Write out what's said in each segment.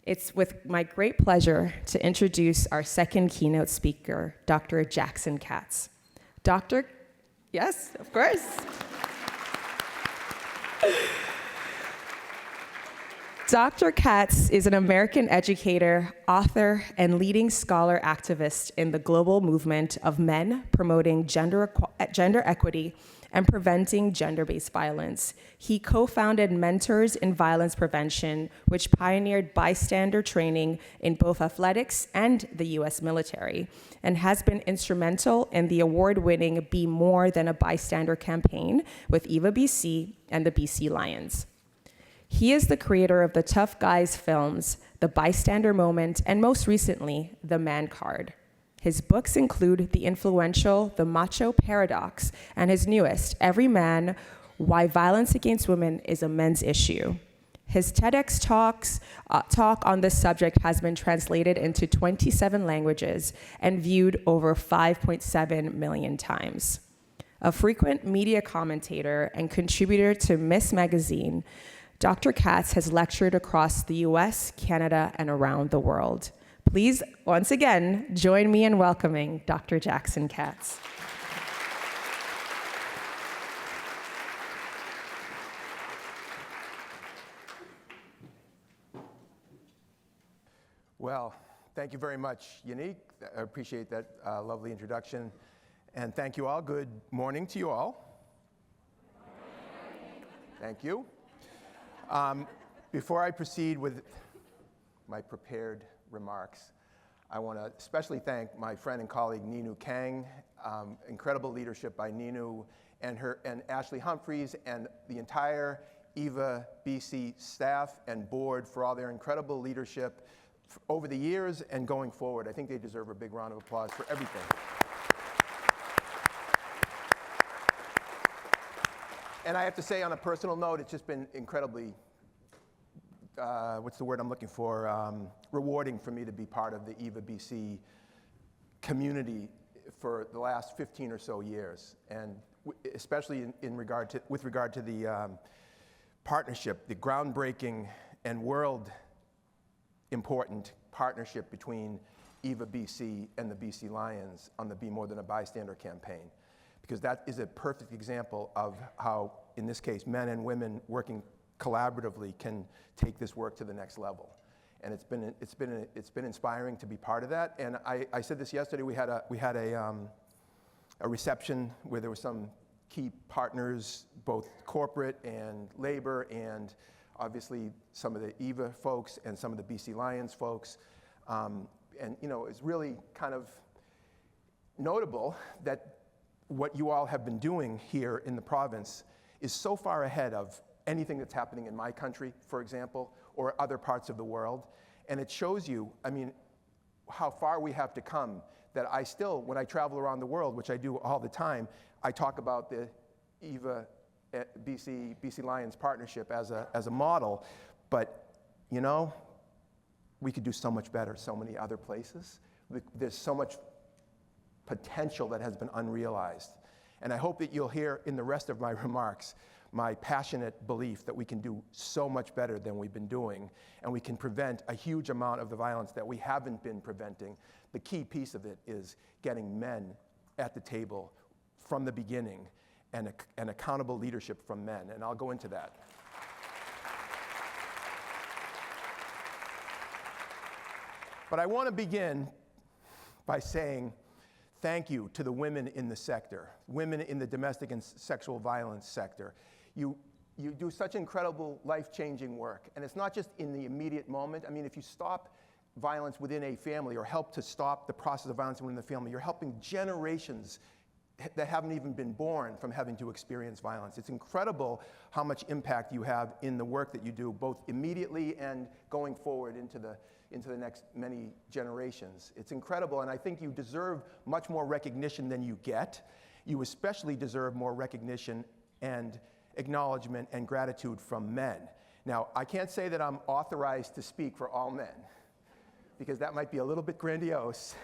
It's with my great pleasure to introduce our second keynote speaker, Dr. Jackson Katz. Yes, of course. Dr. Katz is an American educator, author, and leading scholar activist in the global movement of men promoting gender equity and preventing gender-based violence. He co-founded Mentors in Violence Prevention, which pioneered bystander training in both athletics and the US military, and has been instrumental in the award-winning Be More Than a Bystander campaign with EVA BC and the BC Lions. He is the creator of the Tough Guys films, The Bystander Moment, and most recently, The Man Card. His books include the influential The Macho Paradox and his newest, Every Man, Why Violence Against Women is a Men's Issue. His TEDx talk on this subject has been translated into 27 languages and viewed over 5.7 million times. A frequent media commentator and contributor to Miss Magazine, Dr. Katz has lectured across the US, Canada, and around the world. Please, once again, join me in welcoming Dr. Jackson Katz. Well, thank you very much, Unique. I appreciate that lovely introduction. And thank you all. Good morning to you all. Thank you. Before I proceed with my prepared remarks, I want to especially thank my friend and colleague Ninu Kang. Incredible leadership by Ninu and Ashley Humphreys and the entire EVA BC staff and board for all their incredible leadership over the years and going forward. I think they deserve a big round of applause for everything. And I have to say, on a personal note, it's just been incredibly what's the word I'm looking for? Rewarding for me to be part of the EVA BC community for the last 15 or so years, and especially with regard to the partnership, the groundbreaking and world important partnership between EVA BC and the BC Lions on the Be More Than a Bystander campaign, because that is a perfect example of how, in this case, men and women working collaboratively can take this work to the next level. And it's been inspiring to be part of that. And I said this yesterday. We had a reception where there were some key partners, both corporate and labor, and obviously some of the EVA folks and some of the BC Lions folks. And it's really kind of notable that what you all have been doing here in the province is so far ahead of anything that's happening in my country, for example, or other parts of the world. And it shows you, how far we have to come, that I still, when I travel around the world, which I do all the time, I talk about the EVA BC Lions partnership as a model. But, we could do so much better so many other places. There's so much potential that has been unrealized. And I hope that you'll hear in the rest of my remarks my passionate belief that we can do so much better than we've been doing, and we can prevent a huge amount of the violence that we haven't been preventing. The key piece of it is getting men at the table from the beginning and accountable leadership from men, and I'll go into that. But I want to begin by saying thank you to the women in the sector, women in the domestic and sexual violence sector. You do such incredible life-changing work, and it's not just in the immediate moment. If you stop violence within a family or help to stop the process of violence within the family, you're helping generations that haven't even been born from having to experience violence. It's incredible how much impact you have in the work that you do, both immediately and going forward into the next many generations. It's incredible, and I think you deserve much more recognition than you get. You especially deserve more recognition and acknowledgement and gratitude from men. Now, I can't say that I'm authorized to speak for all men, because that might be a little bit grandiose,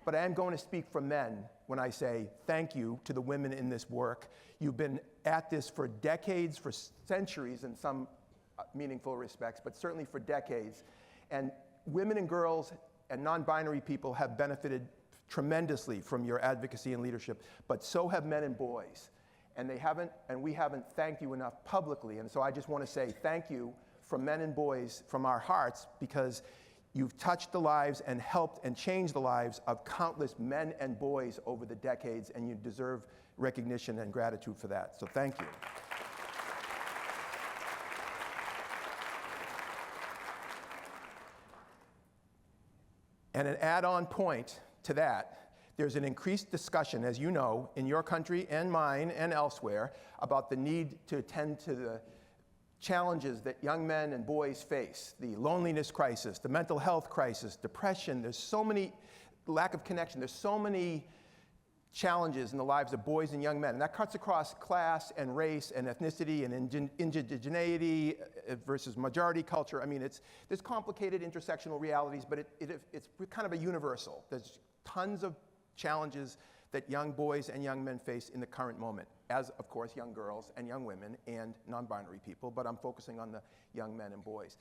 but I am going to speak for men when I say thank you to the women in this work. You've been at this for decades, for centuries in some meaningful respects, but certainly for decades. And women and girls and non-binary people have benefited tremendously from your advocacy and leadership, but so have men and boys. And we haven't thanked you enough publicly. And so I just want to say thank you from men and boys, from our hearts, because you've touched the lives and helped and changed the lives of countless men and boys over the decades, and you deserve recognition and gratitude for that. So thank you. And an add-on point to that, there's an increased discussion, as you know, in your country and mine and elsewhere, about the need to attend to the challenges that young men and boys face, the loneliness crisis, the mental health crisis, depression. There's so many, lack of connection. There's so many challenges in the lives of boys and young men. And that cuts across class and race and ethnicity and indigeneity versus majority culture. I mean, there's complicated intersectional realities, but it's kind of a universal. There's tons of challenges that young boys and young men face in the current moment, as, of course, young girls and young women and non-binary people, but I'm focusing on the young men and boys.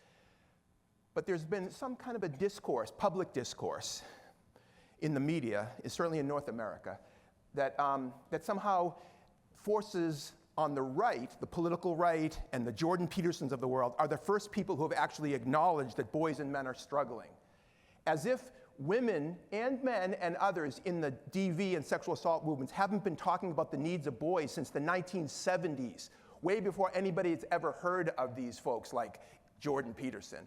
But there's been some kind of a discourse, public discourse, in the media, certainly in North America, that somehow forces on the right, the political right, and the Jordan Petersons of the world are the first people who have actually acknowledged that boys and men are struggling. As if women and men and others in the DV and sexual assault movements haven't been talking about the needs of boys since the 1970s, way before anybody has ever heard of these folks like Jordan Peterson.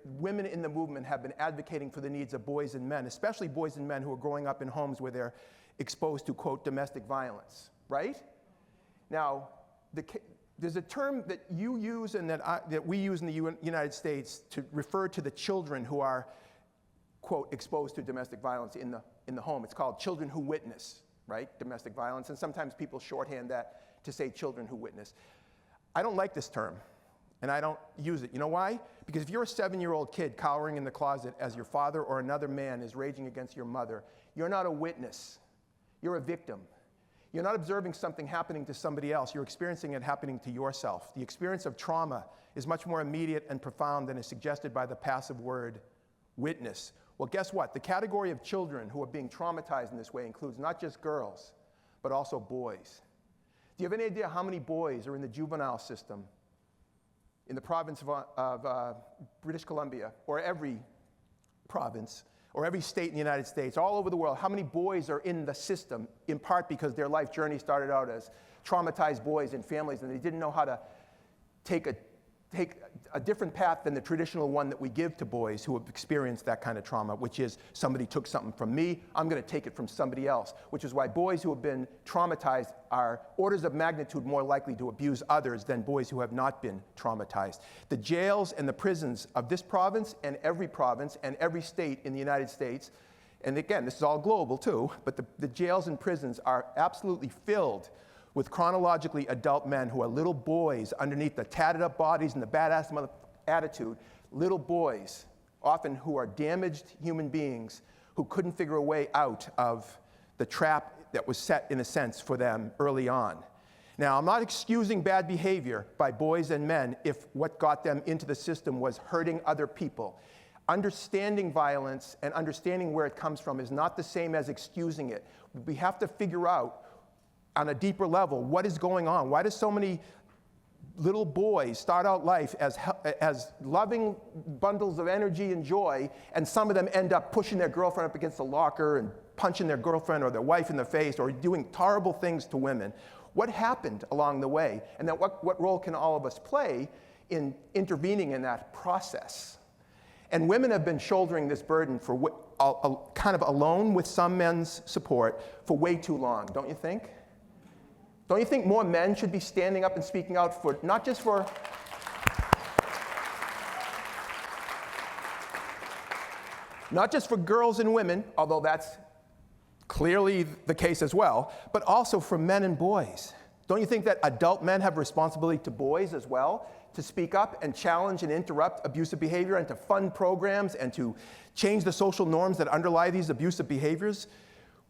Women in the movement have been advocating for the needs of boys and men, especially boys and men who are growing up in homes where they're exposed to, quote, domestic violence, right? Now, there's a term that you use and that we use in the United States to refer to the children who are, quote, exposed to domestic violence in the home. It's called children who witness, right? Domestic violence. And sometimes people shorthand that to say children who witness. I don't like this term, and I don't use it. You know why? Because if you're a 7-year-old kid cowering in the closet as your father or another man is raging against your mother, you're not a witness. You're a victim. You're not observing something happening to somebody else. You're experiencing it happening to yourself. The experience of trauma is much more immediate and profound than is suggested by the passive word witness. Well, guess what? The category of children who are being traumatized in this way includes not just girls, but also boys. Do you have any idea how many boys are in the juvenile system in the province of British Columbia, or every province, or every state in the United States, all over the world? How many boys are in the system, in part because their life journey started out as traumatized boys in families and they didn't know how to take a different path than the traditional one that we give to boys who have experienced that kind of trauma, which is somebody took something from me, I'm going to take it from somebody else, which is why boys who have been traumatized are orders of magnitude more likely to abuse others than boys who have not been traumatized. The jails and the prisons of this province and every state in the United States, and again, this is all global too, but the jails and prisons are absolutely filled with chronologically adult men who are little boys underneath the tatted up bodies and the badass attitude, little boys, often who are damaged human beings who couldn't figure a way out of the trap that was set, in a sense, for them early on. Now, I'm not excusing bad behavior by boys and men if what got them into the system was hurting other people. Understanding violence and understanding where it comes from is not the same as excusing it. We have to figure out on a deeper level, what is going on? Why do so many little boys start out life as loving bundles of energy and joy, and some of them end up pushing their girlfriend up against the locker and punching their girlfriend or their wife in the face or doing horrible things to women? What happened along the way? And then what role can all of us play in intervening in that process? And women have been shouldering this burden for kind of alone with some men's support for way too long, don't you think? Don't you think more men should be standing up and speaking out for, not just for girls and women, although that's clearly the case as well, but also for men and boys? Don't you think that adult men have responsibility to boys as well, to speak up and challenge and interrupt abusive behavior and to fund programs and to change the social norms that underlie these abusive behaviors?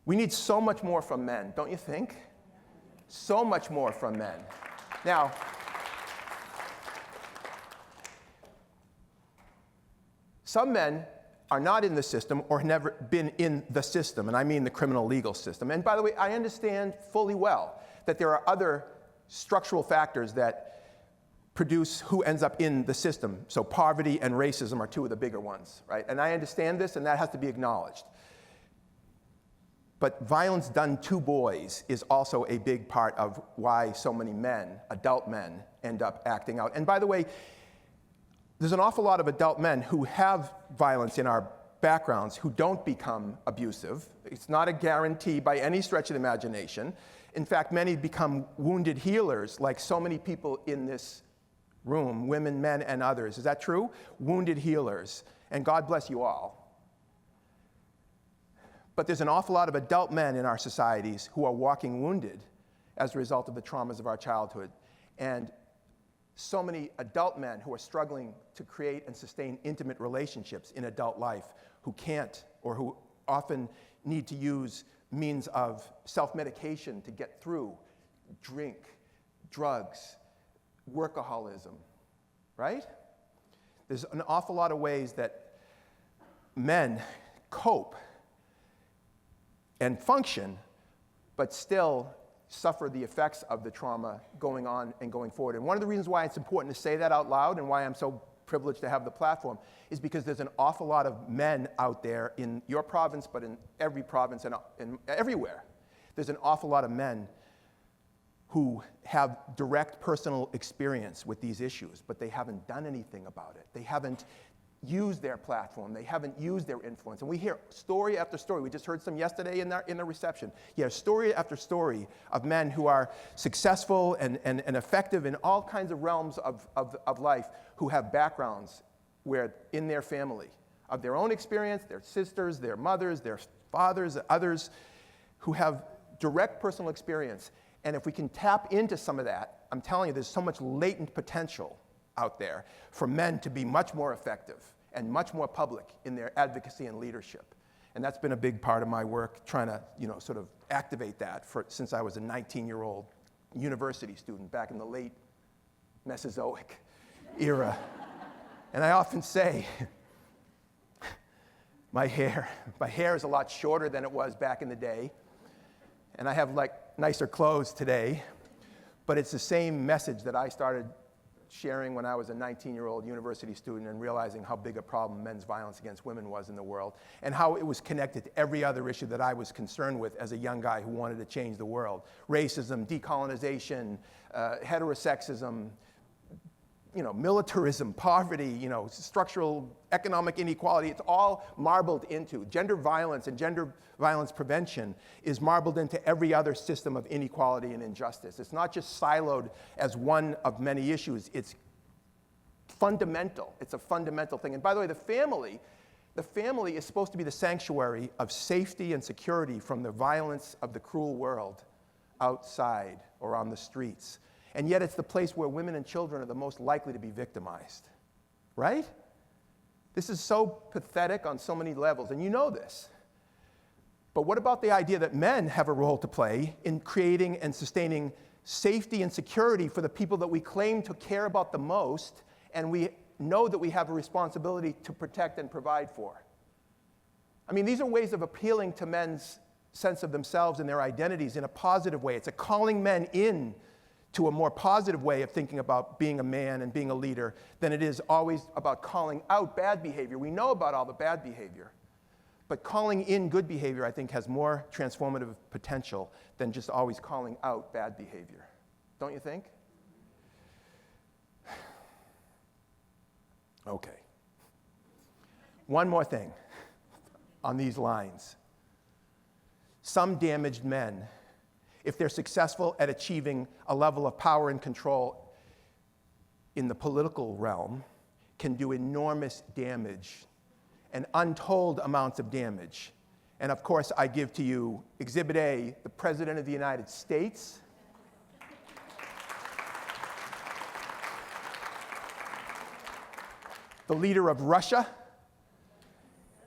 We need so much more from men, don't you think? So much more from men. Now, Some men are not in the system or have never been in the system, and I mean the criminal legal system. And by the way, I understand fully well that there are other structural factors that produce who ends up in the system. So poverty and racism are two of the bigger ones, right? And I understand this, and that has to be acknowledged. But violence done to boys is also a big part of why so many men, adult men, end up acting out. And by the way, there's an awful lot of adult men who have violence in our backgrounds who don't become abusive. It's not a guarantee by any stretch of the imagination. In fact, many become wounded healers, like so many people in this room, women, men, and others. Is that true? Wounded healers. And God bless you all. But there's an awful lot of adult men in our societies who are walking wounded as a result of the traumas of our childhood. And so many adult men who are struggling to create and sustain intimate relationships in adult life who can't, or who often need to use means of self-medication to get through drink, drugs, workaholism, right? There's an awful lot of ways that men cope and function, but still suffer the effects of the trauma going on and going forward. And one of the reasons why it's important to say that out loud and why I'm so privileged to have the platform is because there's an awful lot of men out there in your province, but in every province and everywhere. There's an awful lot of men who have direct personal experience with these issues, but they haven't done anything about it. They haven't used their platform. They haven't used their influence. And we hear story after story. We just heard some yesterday in the reception. Yeah, story after story of men who are successful and effective in all kinds of realms of life, who have backgrounds where in their family, of their own experience, their sisters, their mothers, their fathers, others, who have direct personal experience. And if we can tap into some of that, I'm telling you, there's so much latent potential out there for men to be much more effective and much more public in their advocacy and leadership. And that's been a big part of my work, trying to, sort of activate that since I was a 19-year-old university student back in the late Mesozoic era. And I often say, my hair is a lot shorter than it was back in the day. And I have nicer clothes today, but it's the same message that I started sharing when I was a 19-year-old university student and realizing how big a problem men's violence against women was in the world, and how it was connected to every other issue that I was concerned with as a young guy who wanted to change the world. Racism, decolonization, heterosexism, militarism, poverty, structural economic inequality. It's all marbled into. Gender violence and gender violence prevention is marbled into every other system of inequality and injustice. It's not just siloed as one of many issues. It's fundamental. It's a fundamental thing. And by the way, the family is supposed to be the sanctuary of safety and security from the violence of the cruel world outside or on the streets. And yet it's the place where women and children are the most likely to be victimized, right? This is so pathetic on so many levels, and you know this. But what about the idea that men have a role to play in creating and sustaining safety and security for the people that we claim to care about the most, and we know that we have a responsibility to protect and provide for? I mean, these are ways of appealing to men's sense of themselves and their identities in a positive way. It's a calling men in to a more positive way of thinking about being a man and being a leader than it is always about calling out bad behavior. We know about all the bad behavior, but calling in good behavior, I think, has more transformative potential than just always calling out bad behavior. Don't you think? Okay. One more thing on these lines. Some damaged men, if they're successful at achieving a level of power and control in the political realm, can do enormous damage and untold amounts of damage. And of course, I give to you Exhibit A, the President of the United States, the leader of Russia,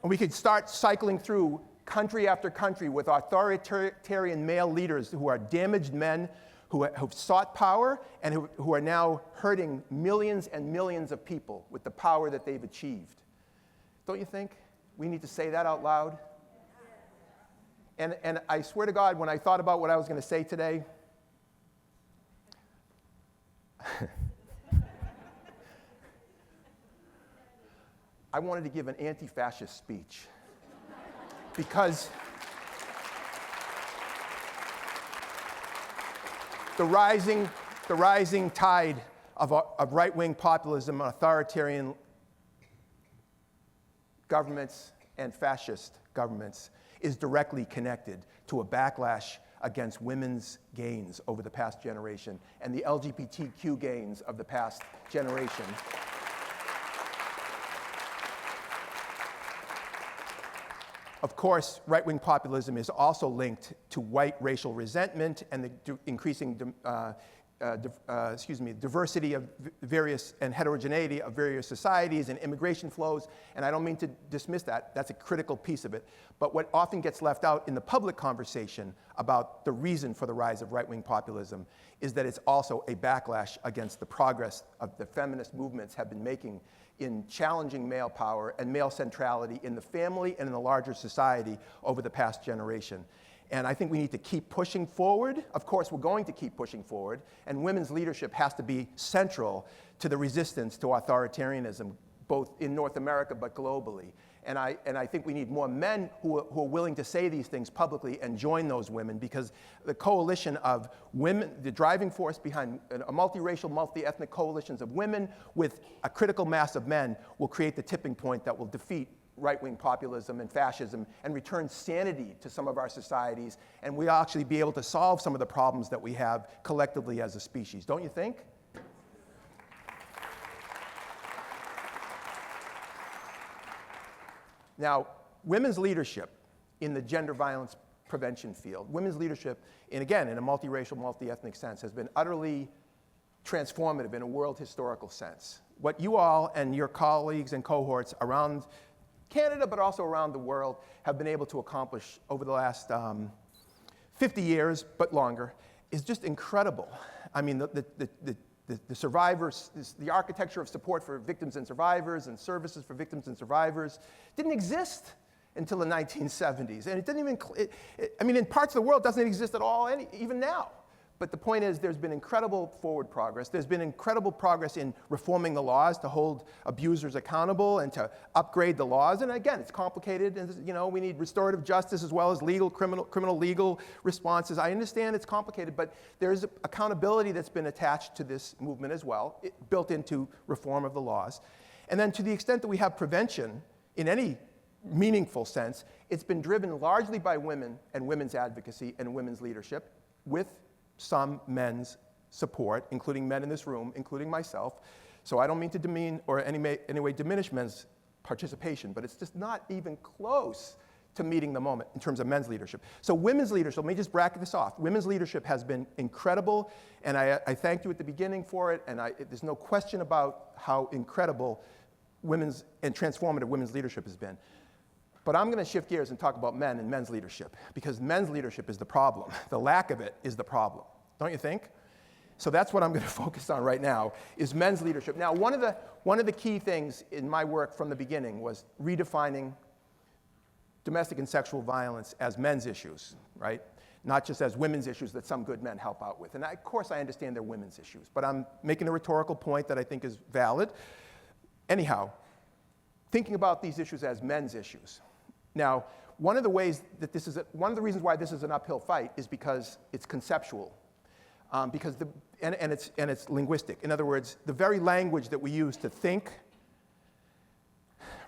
and we could start cycling through country after country with authoritarian male leaders who are damaged men who've sought power and who are now hurting millions and millions of people with the power that they've achieved. Don't you think? We need to say that out loud. And I swear to God, when I thought about what I was going to say today, I wanted to give an anti-fascist speech. Because the rising tide of right-wing populism and authoritarian governments and fascist governments is directly connected to a backlash against women's gains over the past generation and the LGBTQ gains of the past generation. Of course, right-wing populism is also linked to white racial resentment and the increasing diversity of various and heterogeneity of various societies and immigration flows, and I don't mean to dismiss that. That's a critical piece of it. But what often gets left out in the public conversation about the reason for the rise of right-wing populism is that it's also a backlash against the progress of the feminist movements have been making in challenging male power and male centrality in the family and in the larger society over the past generation. And I think we need to keep pushing forward. Of course, we're going to keep pushing forward, and women's leadership has to be central to the resistance to authoritarianism, both in North America but globally. And I think we need more men who are willing to say these things publicly and join those women, because the coalition of women, the driving force behind a multiracial, multi-ethnic coalitions of women with a critical mass of men will create the tipping point that will defeat right-wing populism and fascism and return sanity to some of our societies, and we'll actually be able to solve some of the problems that we have collectively as a species. Don't you think? Now, women's leadership in the gender violence prevention field, women's leadership, and again, in a multiracial, multi-ethnic sense, has been utterly transformative in a world historical sense. What you all and your colleagues and cohorts around Canada, but also around the world, have been able to accomplish over the last 50 years, but longer, is just incredible. I mean, the survivors, the architecture of support for victims and survivors and services for victims and survivors didn't exist until the 1970s. And it didn't even, I mean, in parts of the world, it doesn't exist at all, even now. But the point is, there's been incredible forward progress. There's been incredible progress in reforming the laws to hold abusers accountable and to upgrade the laws. And again, it's complicated, and you know, we need restorative justice as well as legal, criminal legal responses. I understand it's complicated, but there's accountability that's been attached to this movement as well, built into reform of the laws. And then to the extent that we have prevention in any meaningful sense, it's been driven largely by women and women's advocacy and women's leadership, with some men's support, including men in this room, including myself. So I don't mean to demean or any way diminish men's participation, but it's just not even close to meeting the moment in terms of men's leadership. So women's leadership, let me just bracket this off. Women's leadership has been incredible, and I thanked you at the beginning for it, and there's no question about how incredible women's and transformative women's leadership has been. But I'm going to shift gears and talk about men and men's leadership, because men's leadership is the problem. The lack of it is the problem, don't you think? So that's what I'm going to focus on right now, is men's leadership. Now, one of the key things in my work from the beginning was redefining domestic and sexual violence as men's issues, right? Not just as women's issues that some good men help out with. And of course, I understand they're women's issues, but I'm making a rhetorical point that I think is valid. Anyhow, thinking about these issues as men's issues. Now, one of the reasons why this is an uphill fight is because it's conceptual, and it's linguistic. In other words, the very language that we use to think,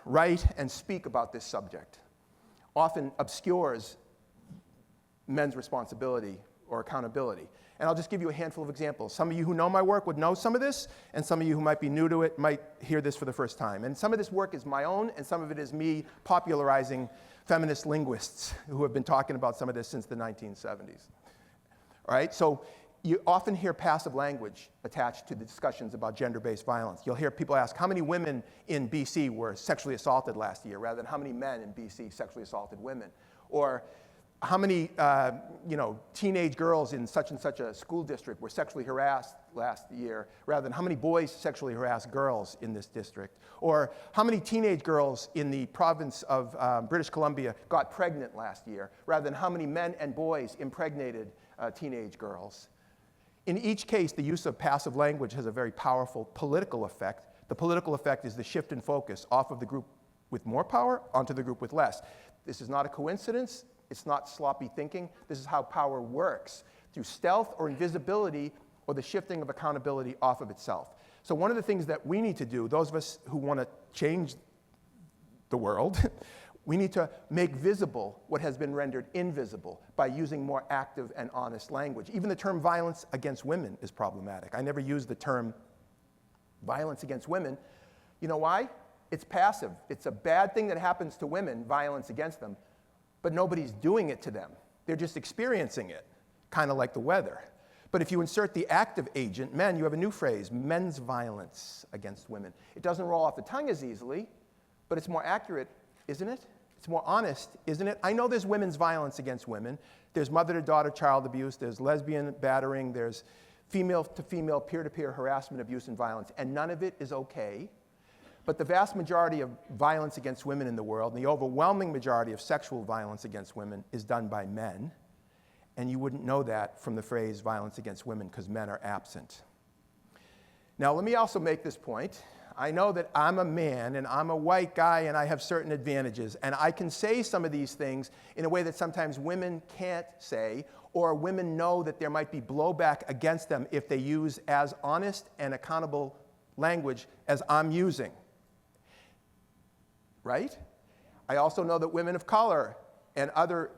write, and speak about this subject often obscures men's responsibility or accountability. And I'll just give you a handful of examples. Some of you who know my work would know some of this, and some of you who might be new to it might hear this for the first time. And some of this work is my own, and some of it is me popularizing feminist linguists who have been talking about some of this since the 1970s. All right, so you often hear passive language attached to the discussions about gender-based violence. You'll hear people ask, how many women in BC were sexually assaulted last year, rather than how many men in BC sexually assaulted women? Or how many teenage girls in such and such a school district were sexually harassed last year, rather than how many boys sexually harassed girls in this district, or how many teenage girls in the province of British Columbia got pregnant last year, rather than how many men and boys impregnated teenage girls. In each case, the use of passive language has a very powerful political effect. The political effect is the shift in focus off of the group with more power onto the group with less. This is not a coincidence. It's not sloppy thinking. This is how power works, through stealth or invisibility or the shifting of accountability off of itself. So one of the things that we need to do, those of us who want to change the world, we need to make visible what has been rendered invisible by using more active and honest language. Even the term violence against women is problematic. I never use the term violence against women. You know why? It's passive. It's a bad thing that happens to women, violence against them, but nobody's doing it to them. They're just experiencing it, kind of like the weather. But if you insert the active agent, men, you have a new phrase, men's violence against women. It doesn't roll off the tongue as easily, but it's more accurate, isn't it? It's more honest, isn't it? I know there's women's violence against women. There's mother-to-daughter child abuse. There's lesbian battering. There's female-to-female peer-to-peer harassment, abuse, and violence. And none of it is okay. But the vast majority of violence against women in the world, and the overwhelming majority of sexual violence against women, is done by men. And you wouldn't know that from the phrase violence against women because men are absent. Now, let me also make this point. I know that I'm a man and I'm a white guy and I have certain advantages. And I can say some of these things in a way that sometimes women can't say, or women know that there might be blowback against them if they use as honest and accountable language as I'm using. Right? I also know that women of color and other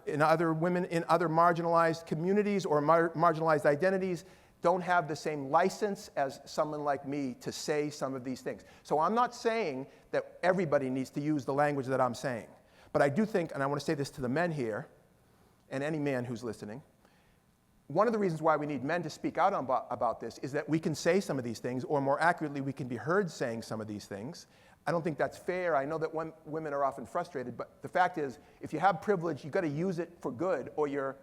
women in other marginalized communities or marginalized identities don't have the same license as someone like me to say some of these things. So I'm not saying that everybody needs to use the language that I'm saying. But I do think, and I want to say this to the men here, and any man who's listening, one of the reasons why we need men to speak out about this is that we can say some of these things, or more accurately, we can be heard saying some of these things. I don't think that's fair. I know that women are often frustrated, but the fact is, if you have privilege, you've got to use it for good, or you're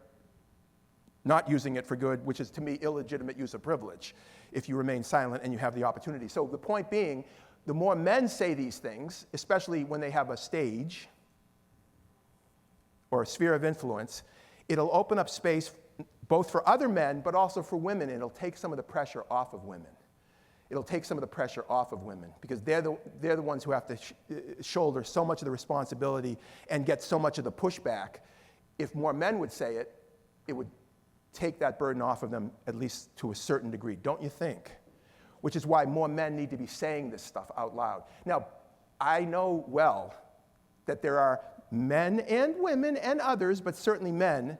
not using it for good, which is, to me, illegitimate use of privilege, if you remain silent and you have the opportunity. So the point being, the more men say these things, especially when they have a stage or a sphere of influence, it'll open up space both for other men, but also for women. It'll take some of the pressure off of women. It'll take some of the pressure off of women because they're the ones who have to shoulder so much of the responsibility and get so much of the pushback. If more men would say it, it would take that burden off of them, at least to a certain degree, don't you think? Which is why more men need to be saying this stuff out loud. Now, I know well that there are men and women and others, but certainly men,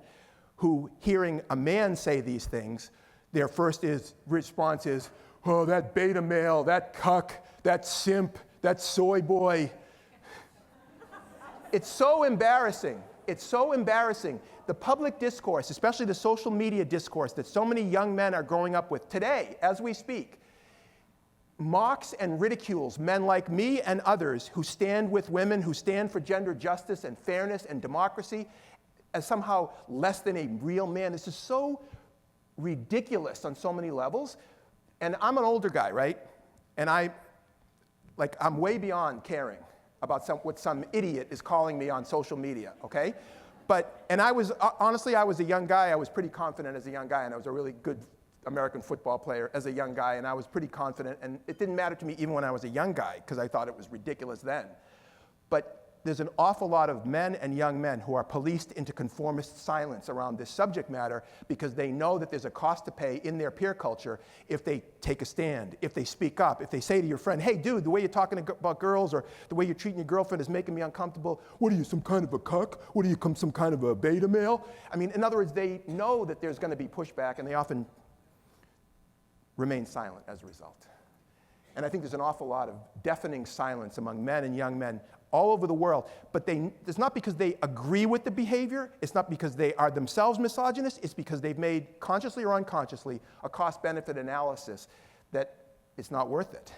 who, hearing a man say these things, their first response is, oh, that beta male, that cuck, that simp, that soy boy. It's so embarrassing. It's so embarrassing. The public discourse, especially the social media discourse that so many young men are growing up with today, as we speak, mocks and ridicules men like me and others who stand with women, who stand for gender justice and fairness and democracy, as somehow less than a real man. This is so ridiculous on so many levels. And I'm an older guy, right? And I'm way beyond caring about what some idiot is calling me on social media, okay? And I was, honestly, I was a young guy. I was pretty confident as a young guy, and I was a really good American football player as a young guy, and I was pretty confident, and it didn't matter to me even when I was a young guy, because I thought it was ridiculous then. But there's an awful lot of men and young men who are policed into conformist silence around this subject matter because they know that there's a cost to pay in their peer culture if they take a stand, if they speak up, if they say to your friend, hey, dude, the way you're talking about girls or the way you're treating your girlfriend is making me uncomfortable. What are you, some kind of a cuck? What are you, some kind of a beta male? I mean, in other words, they know that there's going to be pushback, and they often remain silent as a result. And I think there's an awful lot of deafening silence among men and young men all over the world, but it's not because they agree with the behavior, it's not because they are themselves misogynist, it's because they've made, consciously or unconsciously, a cost-benefit analysis that it's not worth it.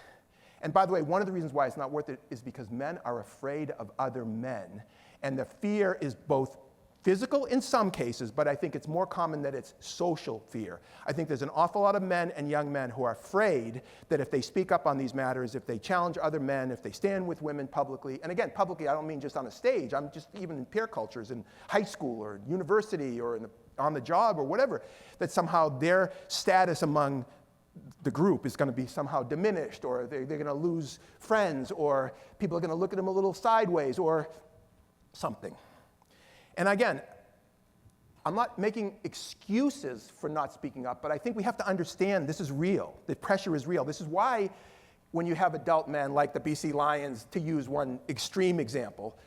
And by the way, one of the reasons why it's not worth it is because men are afraid of other men, and the fear is both physical in some cases, but I think it's more common that it's social fear. I think there's an awful lot of men and young men who are afraid that if they speak up on these matters, if they challenge other men, if they stand with women publicly, and again, publicly, I don't mean just on a stage, I'm just even in peer cultures, in high school or university or on the job or whatever, that somehow their status among the group is going to be somehow diminished, or they're going to lose friends, or people are going to look at them a little sideways, or something. And again, I'm not making excuses for not speaking up, but I think we have to understand this is real. The pressure is real. This is why when you have adult men like the BC Lions, to use one extreme example,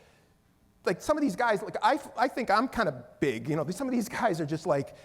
like some of these guys, like I think I'm kind of big, you know, some of these guys are just like,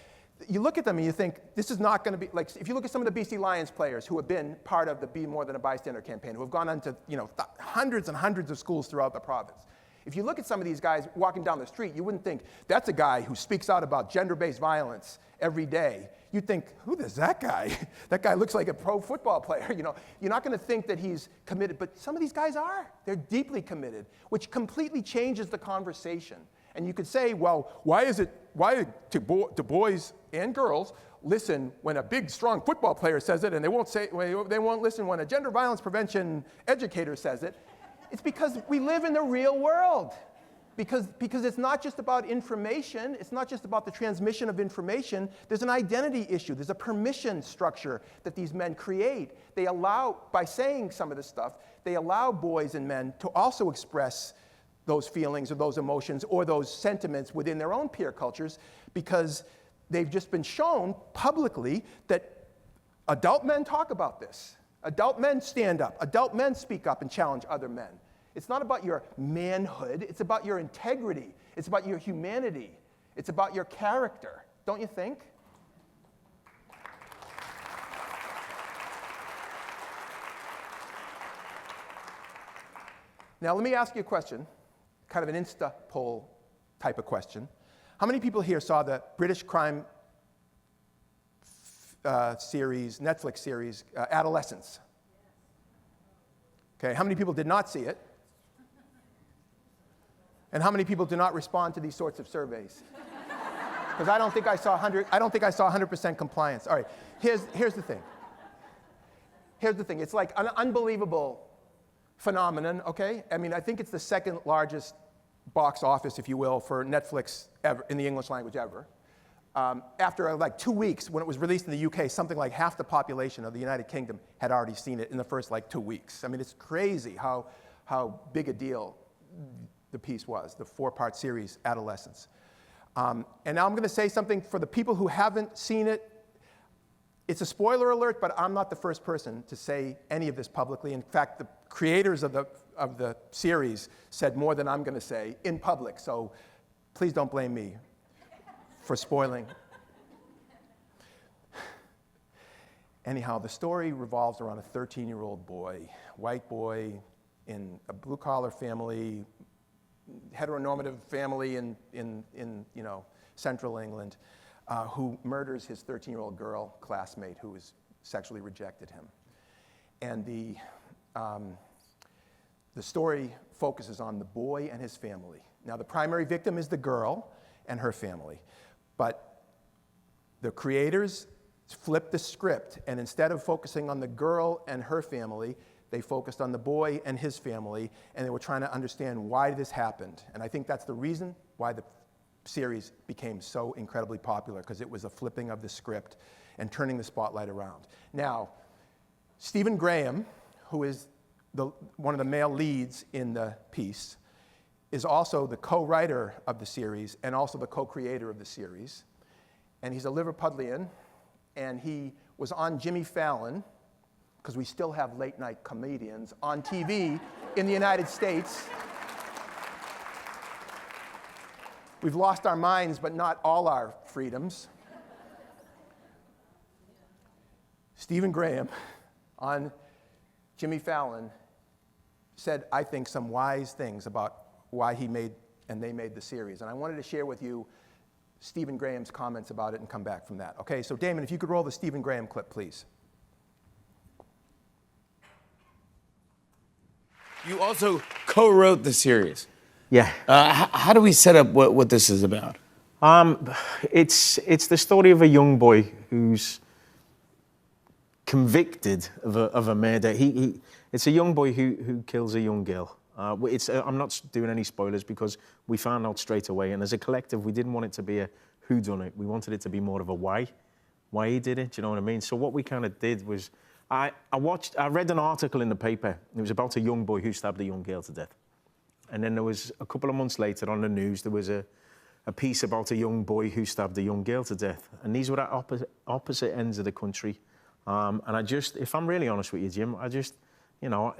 you look at them and you think, this is not going to be, like, if you look at some of the BC Lions players who have been part of the Be More Than a Bystander campaign, who have gone on to, you know, hundreds and hundreds of schools throughout the province. If you look at some of these guys walking down the street, you wouldn't think, that's a guy who speaks out about gender-based violence every day. You'd think, who is that guy? That guy looks like a pro football player. You know, you're not going to think that he's committed, but some of these guys are. They're deeply committed, which completely changes the conversation. And you could say, well, why do boys and girls listen when a big, strong football player says it, and they won't listen when a gender violence prevention educator says it? It's because we live in the real world. Because it's not just about information, it's not just about the transmission of information, there's an identity issue, there's a permission structure that these men create. They allow, by saying some of this stuff, they allow boys and men to also express those feelings or those emotions or those sentiments within their own peer cultures, because they've just been shown publicly that adult men talk about this. Adult men stand up. Adult men speak up and challenge other men. It's not about your manhood. It's about your integrity. It's about your humanity. It's about your character. Don't you think? Now, let me ask you a question, kind of an Insta poll type of question. How many people here saw the British crime series, Netflix series, Adolescence? Okay, how many people did not see it? And how many people do not respond to these sorts of surveys? Because I don't think I saw 100% compliance. All right, here's the thing. Here's the thing. It's like an unbelievable phenomenon, okay? I mean, I think it's the second largest box office, if you will, for Netflix ever, in the English language ever. After like 2 weeks, when it was released in the UK, something like half the population of the United Kingdom had already seen it in the first like 2 weeks. I mean, it's crazy how big a deal the piece was, the 4-part series, Adolescence. And now I'm going to say something for the people who haven't seen it. It's a spoiler alert, but I'm not the first person to say any of this publicly. In fact, the creators of the series said more than I'm going to say in public, so please don't blame me for spoiling. Anyhow, the story revolves around a 13-year-old boy, white boy in a blue-collar family, heteronormative family in you know, central England, who murders his 13-year-old girl classmate who has sexually rejected him. And the story focuses on the boy and his family. Now, the primary victim is the girl and her family. But the creators flipped the script, and instead of focusing on the girl and her family, they focused on the boy and his family, and they were trying to understand why this happened. And I think that's the reason why the series became so incredibly popular, because it was a flipping of the script and turning the spotlight around. Now, Stephen Graham, who is one of the male leads in the piece, is also the co-writer of the series and also the co-creator of the series. And he's a Liverpudlian, and he was on Jimmy Fallon, because we still have late-night comedians on TV in the United States. We've lost our minds, but not all our freedoms. Stephen Graham on Jimmy Fallon said, I think, some wise things about why he made and they made the series. And I wanted to share with you Stephen Graham's comments about it and come back from that. Okay, so Damon, if you could roll the Stephen Graham clip, please. You also co-wrote the series. Yeah. How do we set up what this is about? It's the story of a young boy who's convicted of a murder. It's a young boy who kills a young girl. I'm not doing any spoilers because we found out straight away. And as a collective, we didn't want it to be a whodunit. We wanted it to be more of a why he did it. Do you know what I mean? So what we kind of did was, I read an article in the paper. It was about a young boy who stabbed a young girl to death. And then there was a couple of months later on the news, there was a piece about a young boy who stabbed a young girl to death. And these were at opposite ends of the country. And I just, if I'm really honest with you, Jim, I just, you know,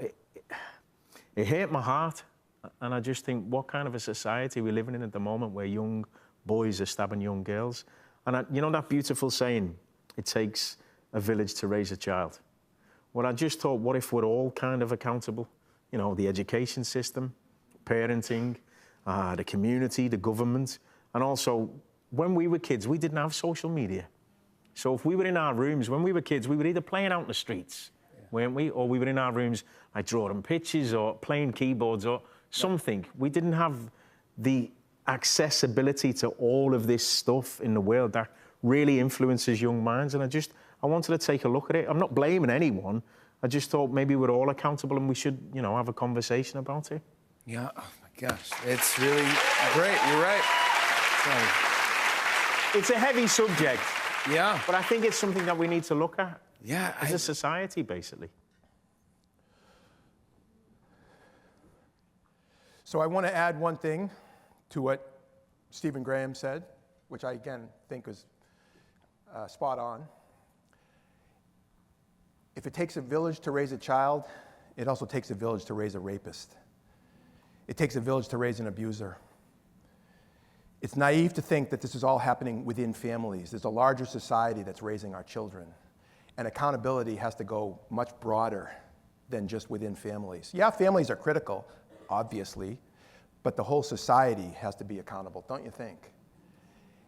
it hurt my heart. And I just think, what kind of a society are we living in at the moment where young boys are stabbing young girls? And you know that beautiful saying, it takes a village to raise a child. Well, I just thought, what if we're all kind of accountable? You know, the education system, parenting, the community, the government. And also, when we were kids, we didn't have social media. So if we were in our rooms, when we were kids, we were either playing out in the streets, weren't we? Or we were in our rooms, like drawing pictures or playing keyboards or something. We didn't have the accessibility to all of this stuff in the world that really influences young minds. And I wanted to take a look at it. I'm not blaming anyone. I just thought maybe we're all accountable and we should, you know, have a conversation about it. Yeah, oh my gosh, it's really great. You're right. It's a heavy subject. Yeah. But I think it's something that we need to look at. Yeah. As a society, basically. So I want to add one thing to what Stephen Graham said, which I, again, think is spot on. If it takes a village to raise a child, it also takes a village to raise a rapist. It takes a village to raise an abuser. It's naive to think that this is all happening within families. There's a larger society that's raising our children. And accountability has to go much broader than just within families. Yeah, families are critical, obviously, but the whole society has to be accountable, don't you think?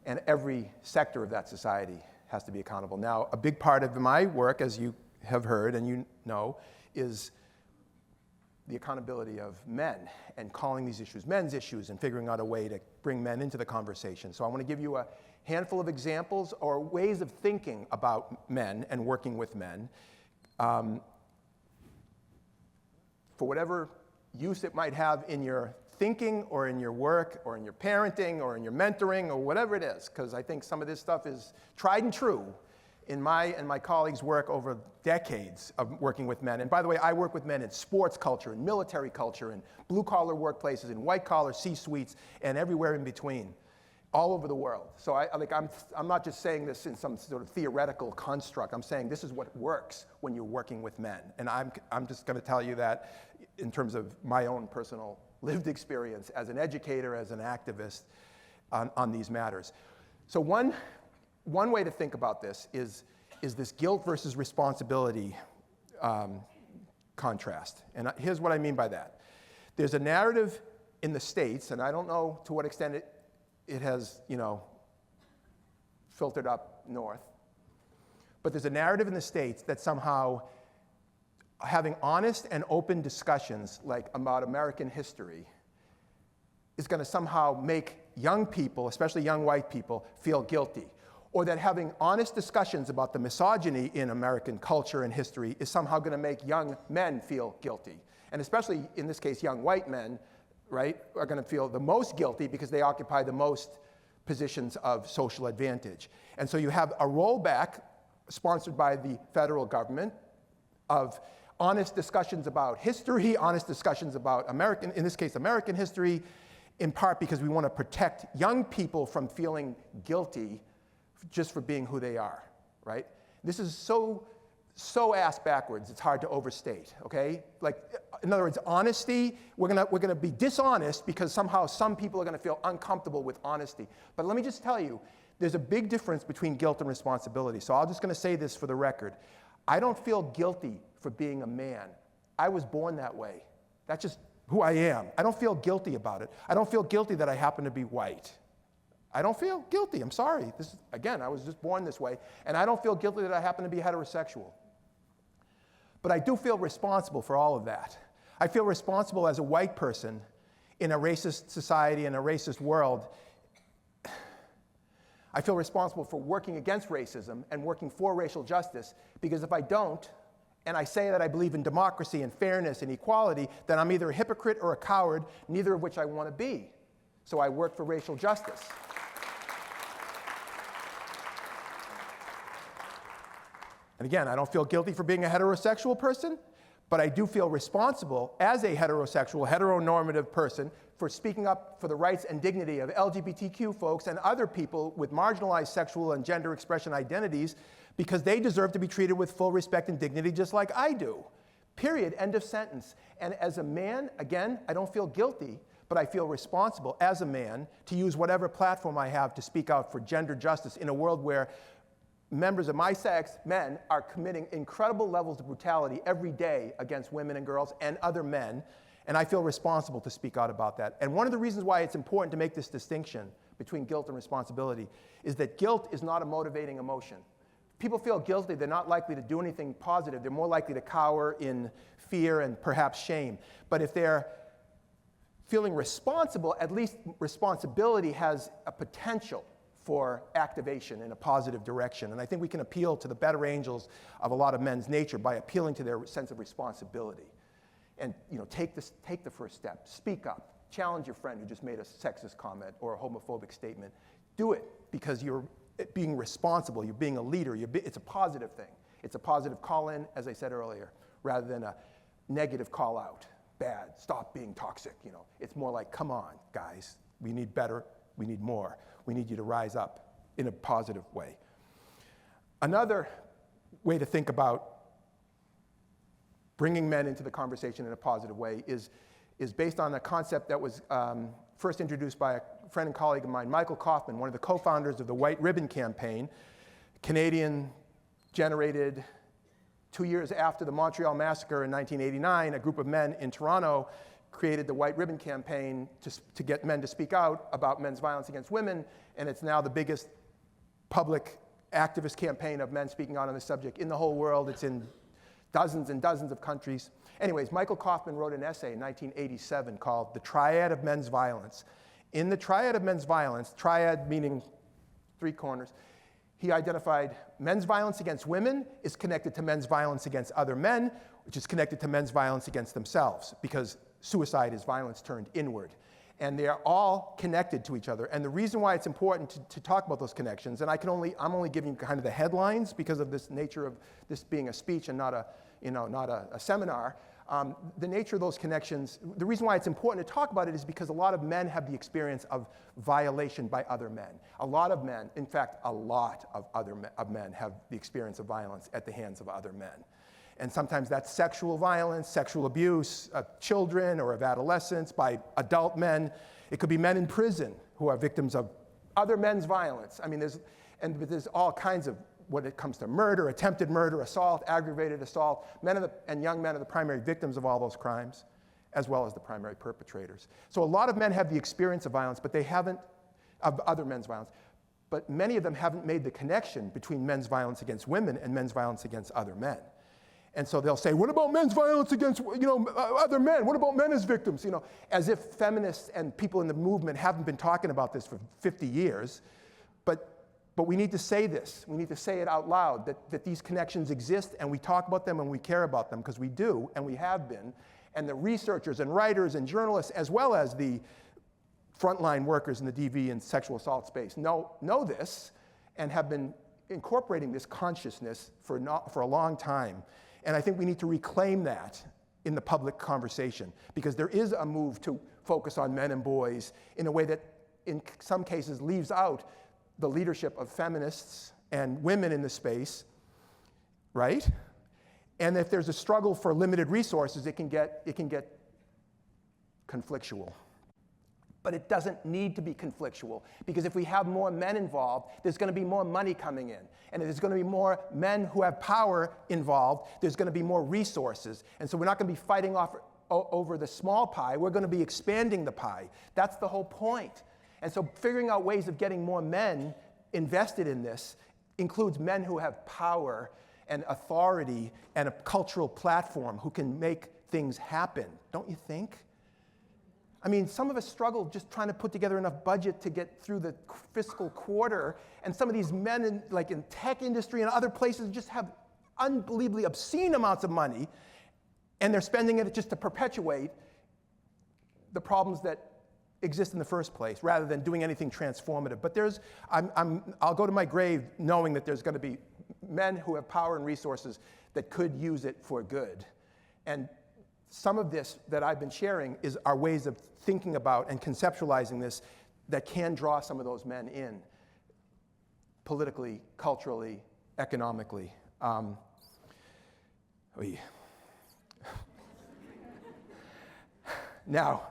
And every sector of that society has to be accountable. Now, a big part of my work, as you have heard and you know, is the accountability of men and calling these issues men's issues and figuring out a way to bring men into the conversation. So I want to give you a handful of examples or ways of thinking about men and working with men for whatever use it might have in your thinking or in your work or in your parenting or in your mentoring or whatever it is, because I think some of this stuff is tried and true in my and my colleagues' work over decades of working with men. And by the way, I work with men in sports culture, in military culture, in blue-collar workplaces, in white-collar C-suites, and everywhere in between, all over the world. So I'm not just saying this in some sort of theoretical construct. I'm saying this is what works when you're working with men. And I'm just going to tell you that in terms of my own personal lived experience as an educator, as an activist on these matters. So one way to think about this is this guilt versus responsibility contrast. And here's what I mean by that. There's a narrative in the States, and I don't know to what extent it has, you know, filtered up north, but there's a narrative in the States that somehow having honest and open discussions like about American history is going to somehow make young people, especially young white people, feel guilty. Or that having honest discussions about the misogyny in American culture and history is somehow going to make young men feel guilty. And especially, in this case, young white men, right, are going to feel the most guilty because they occupy the most positions of social advantage. And so you have a rollback sponsored by the federal government of honest discussions about history, honest discussions about American, in this case, American history, in part because we want to protect young people from feeling guilty just for being who they are, right? This is so ass backwards, it's hard to overstate, okay? Like, in other words, honesty, we're gonna be dishonest because somehow some people are gonna feel uncomfortable with honesty. But let me just tell you, there's a big difference between guilt and responsibility. So I'm just gonna say this for the record. I don't feel guilty for being a man. I was born that way. That's just who I am. I don't feel guilty about it. I don't feel guilty that I happen to be white. I don't feel guilty. I'm sorry. Again, I was just born this way. And I don't feel guilty that I happen to be heterosexual. But I do feel responsible for all of that. I feel responsible as a white person in a racist society, in a racist world, I feel responsible for working against racism and working for racial justice, because if I don't, and I say that I believe in democracy and fairness and equality, then I'm either a hypocrite or a coward, neither of which I want to be. So I work for racial justice. And again, I don't feel guilty for being a heterosexual person, but I do feel responsible as a heterosexual, heteronormative person for speaking up for the rights and dignity of LGBTQ folks and other people with marginalized sexual and gender expression identities, because they deserve to be treated with full respect and dignity just like I do. Period. End of sentence. And as a man, again, I don't feel guilty, but I feel responsible as a man to use whatever platform I have to speak out for gender justice in a world where members of my sex, men, are committing incredible levels of brutality every day against women and girls and other men, and I feel responsible to speak out about that. And one of the reasons why it's important to make this distinction between guilt and responsibility is that guilt is not a motivating emotion. If people feel guilty, they're not likely to do anything positive. They're more likely to cower in fear and perhaps shame. But if they're feeling responsible, at least responsibility has a potential for activation in a positive direction. And I think we can appeal to the better angels of a lot of men's nature by appealing to their sense of responsibility. And take the first step. Speak up. Challenge your friend who just made a sexist comment or a homophobic statement. Do it because you're being responsible. You're being a leader. It's a positive thing. It's a positive call-in, as I said earlier, rather than a negative call-out. Bad. Stop being toxic. It's more like, come on, guys. We need better. We need more. We need you to rise up in a positive way. Another way to think about bringing men into the conversation in a positive way is based on a concept that was first introduced by a friend and colleague of mine, Michael Kaufman, one of the co-founders of the White Ribbon Campaign, Canadian-generated. 2 years after the Montreal Massacre in 1989, a group of men in Toronto created the White Ribbon Campaign to get men to speak out about men's violence against women, and it's now the biggest public activist campaign of men speaking out on this subject in the whole world. It's in dozens and dozens of countries. Anyways, Michael Kaufman wrote an essay in 1987 called The Triad of Men's Violence. In the Triad of Men's Violence, triad meaning three corners, he identified men's violence against women is connected to men's violence against other men, which is connected to men's violence against themselves, because suicide is violence turned inward. And they are all connected to each other. And the reason why it's important to talk about those connections, and I'm only giving kind of the headlines because of this nature of this being a speech and not a seminar. The nature of those connections, the reason why it's important to talk about it is because a lot of men have the experience of violation by other men. A lot of men, in fact, a lot of men have the experience of violence at the hands of other men. And sometimes that's sexual violence, sexual abuse of children or of adolescents by adult men. It could be men in prison who are victims of other men's violence. I mean, there's all kinds of, when it comes to murder, attempted murder, assault, aggravated assault. And young men are the primary victims of all those crimes, as well as the primary perpetrators. So a lot of men have the experience of violence, but they haven't, of other men's violence. But many of them haven't made the connection between men's violence against women and men's violence against other men. And so they'll say, what about men's violence against other men? What about men as victims? As if feminists and people in the movement haven't been talking about this for 50 years. But we need to say this. We need to say it out loud, that these connections exist, and we talk about them and we care about them, because we do, and we have been. And the researchers and writers and journalists, as well as the frontline workers in the DV and sexual assault space, know this and have been incorporating this consciousness for a long time. And I think we need to reclaim that in the public conversation, because there is a move to focus on men and boys in a way that in some cases leaves out the leadership of feminists and women in the space, right? And if there's a struggle for limited resources, it can get conflictual. But it doesn't need to be conflictual, because if we have more men involved, there's going to be more money coming in. And if there's going to be more men who have power involved, there's going to be more resources. And so we're not going to be fighting over the small pie. We're going to be expanding the pie. That's the whole point. And so figuring out ways of getting more men invested in this includes men who have power and authority and a cultural platform who can make things happen, don't you think? I mean, some of us struggle just trying to put together enough budget to get through the fiscal quarter, and some of these men in tech industry and other places just have unbelievably obscene amounts of money, and they're spending it just to perpetuate the problems that exist in the first place, rather than doing anything transformative. But I'll go to my grave knowing that there's going to be men who have power and resources that could use it for good. And some of this that I've been sharing are ways of thinking about and conceptualizing this that can draw some of those men in, politically, culturally, economically. Now,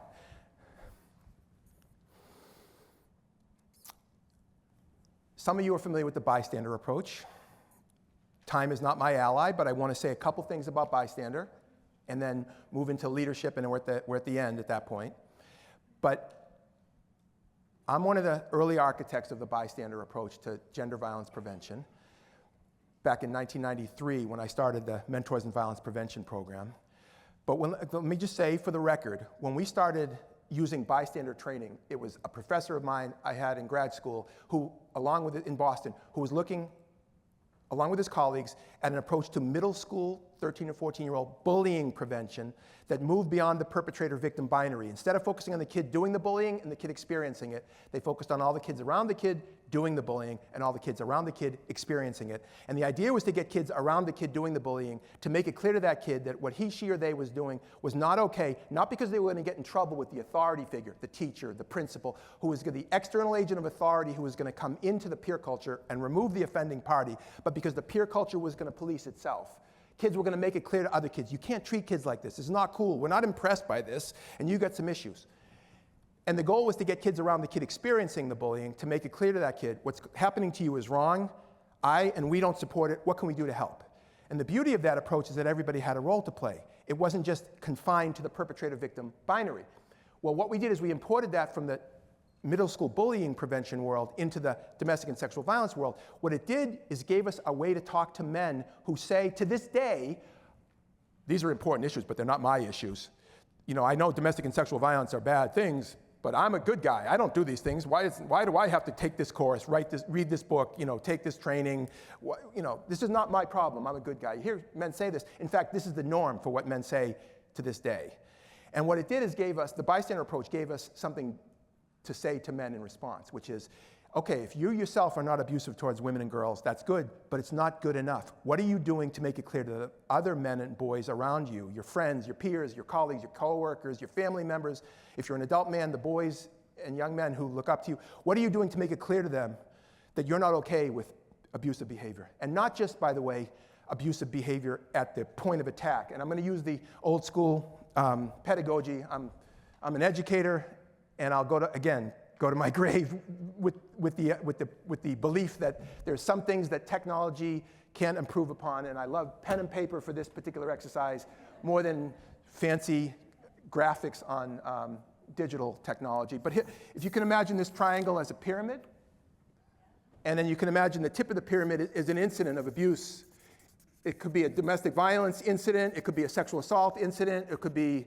some of you are familiar with the bystander approach. Time is not my ally, but I want to say a couple things about bystander and then move into leadership, and we're at the end at that point. But I'm one of the early architects of the bystander approach to gender violence prevention. Back in 1993, when I started the Mentors in Violence Prevention program. But let me just say for the record, when we started using bystander training, it was a professor of mine I had in grad school who, in Boston, who was looking, along with his colleagues, at an approach to middle school 13 or 14-year-old bullying prevention that moved beyond the perpetrator-victim binary. Instead of focusing on the kid doing the bullying and the kid experiencing it, they focused on all the kids around the kid doing the bullying and all the kids around the kid experiencing it. And the idea was to get kids around the kid doing the bullying to make it clear to that kid that what he, she, or they was doing was not okay, not because they were going to get in trouble with the authority figure, the teacher, the principal, who was the external agent of authority who was going to come into the peer culture and remove the offending party, but because the peer culture was going to police itself. Kids were going to make it clear to other kids, you can't treat kids like this. It's not cool. We're not impressed by this, and you got some issues. And the goal was to get kids around the kid experiencing the bullying to make it clear to that kid, what's happening to you is wrong. And we don't support it. What can we do to help? And the beauty of that approach is that everybody had a role to play. It wasn't just confined to the perpetrator-victim binary. Well, what we did is we imported that from the middle school bullying prevention world into the domestic and sexual violence world. What it did is gave us a way to talk to men who say, to this day, these are important issues, but they're not my issues. You know, I know domestic and sexual violence are bad things, but I'm a good guy. I don't do these things. Why do I have to take this course, read this book, take this training? This is not my problem. I'm a good guy. You hear men say this. In fact, this is the norm for what men say to this day. And what it did is the bystander approach gave us something to say to men in response, which is, okay, if you yourself are not abusive towards women and girls, that's good, but it's not good enough. What are you doing to make it clear to the other men and boys around you, your friends, your peers, your colleagues, your coworkers, your family members, if you're an adult man, the boys and young men who look up to you, what are you doing to make it clear to them that you're not okay with abusive behavior? And not just, by the way, abusive behavior at the point of attack. And I'm going to use the old school pedagogy. I'm an educator, and I'll go to my grave with the belief that there's some things that technology can improve upon, and I love pen and paper for this particular exercise more than fancy graphics on digital technology. But here, if you can imagine this triangle as a pyramid, and then you can imagine the tip of the pyramid is an incident of abuse. It could be a domestic violence incident, it could be a sexual assault incident, it could be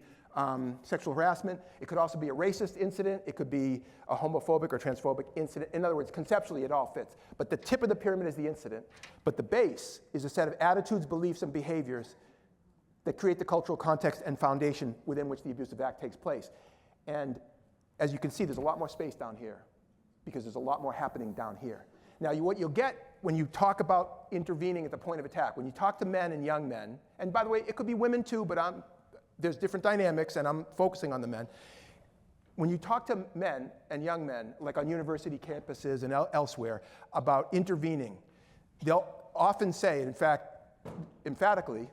sexual harassment. It could also be a racist incident. It could be a homophobic or transphobic incident. In other words, conceptually, it all fits. But the tip of the pyramid is the incident. But the base is a set of attitudes, beliefs, and behaviors that create the cultural context and foundation within which the abusive act takes place. And as you can see, there's a lot more space down here because there's a lot more happening down here. Now, what you'll get when you talk about intervening at the point of attack, when you talk to men and young men, and by the way, it could be women too, but there's different dynamics, and I'm focusing on the men. When you talk to men and young men, like on university campuses and elsewhere, about intervening, they'll often say, in fact, emphatically,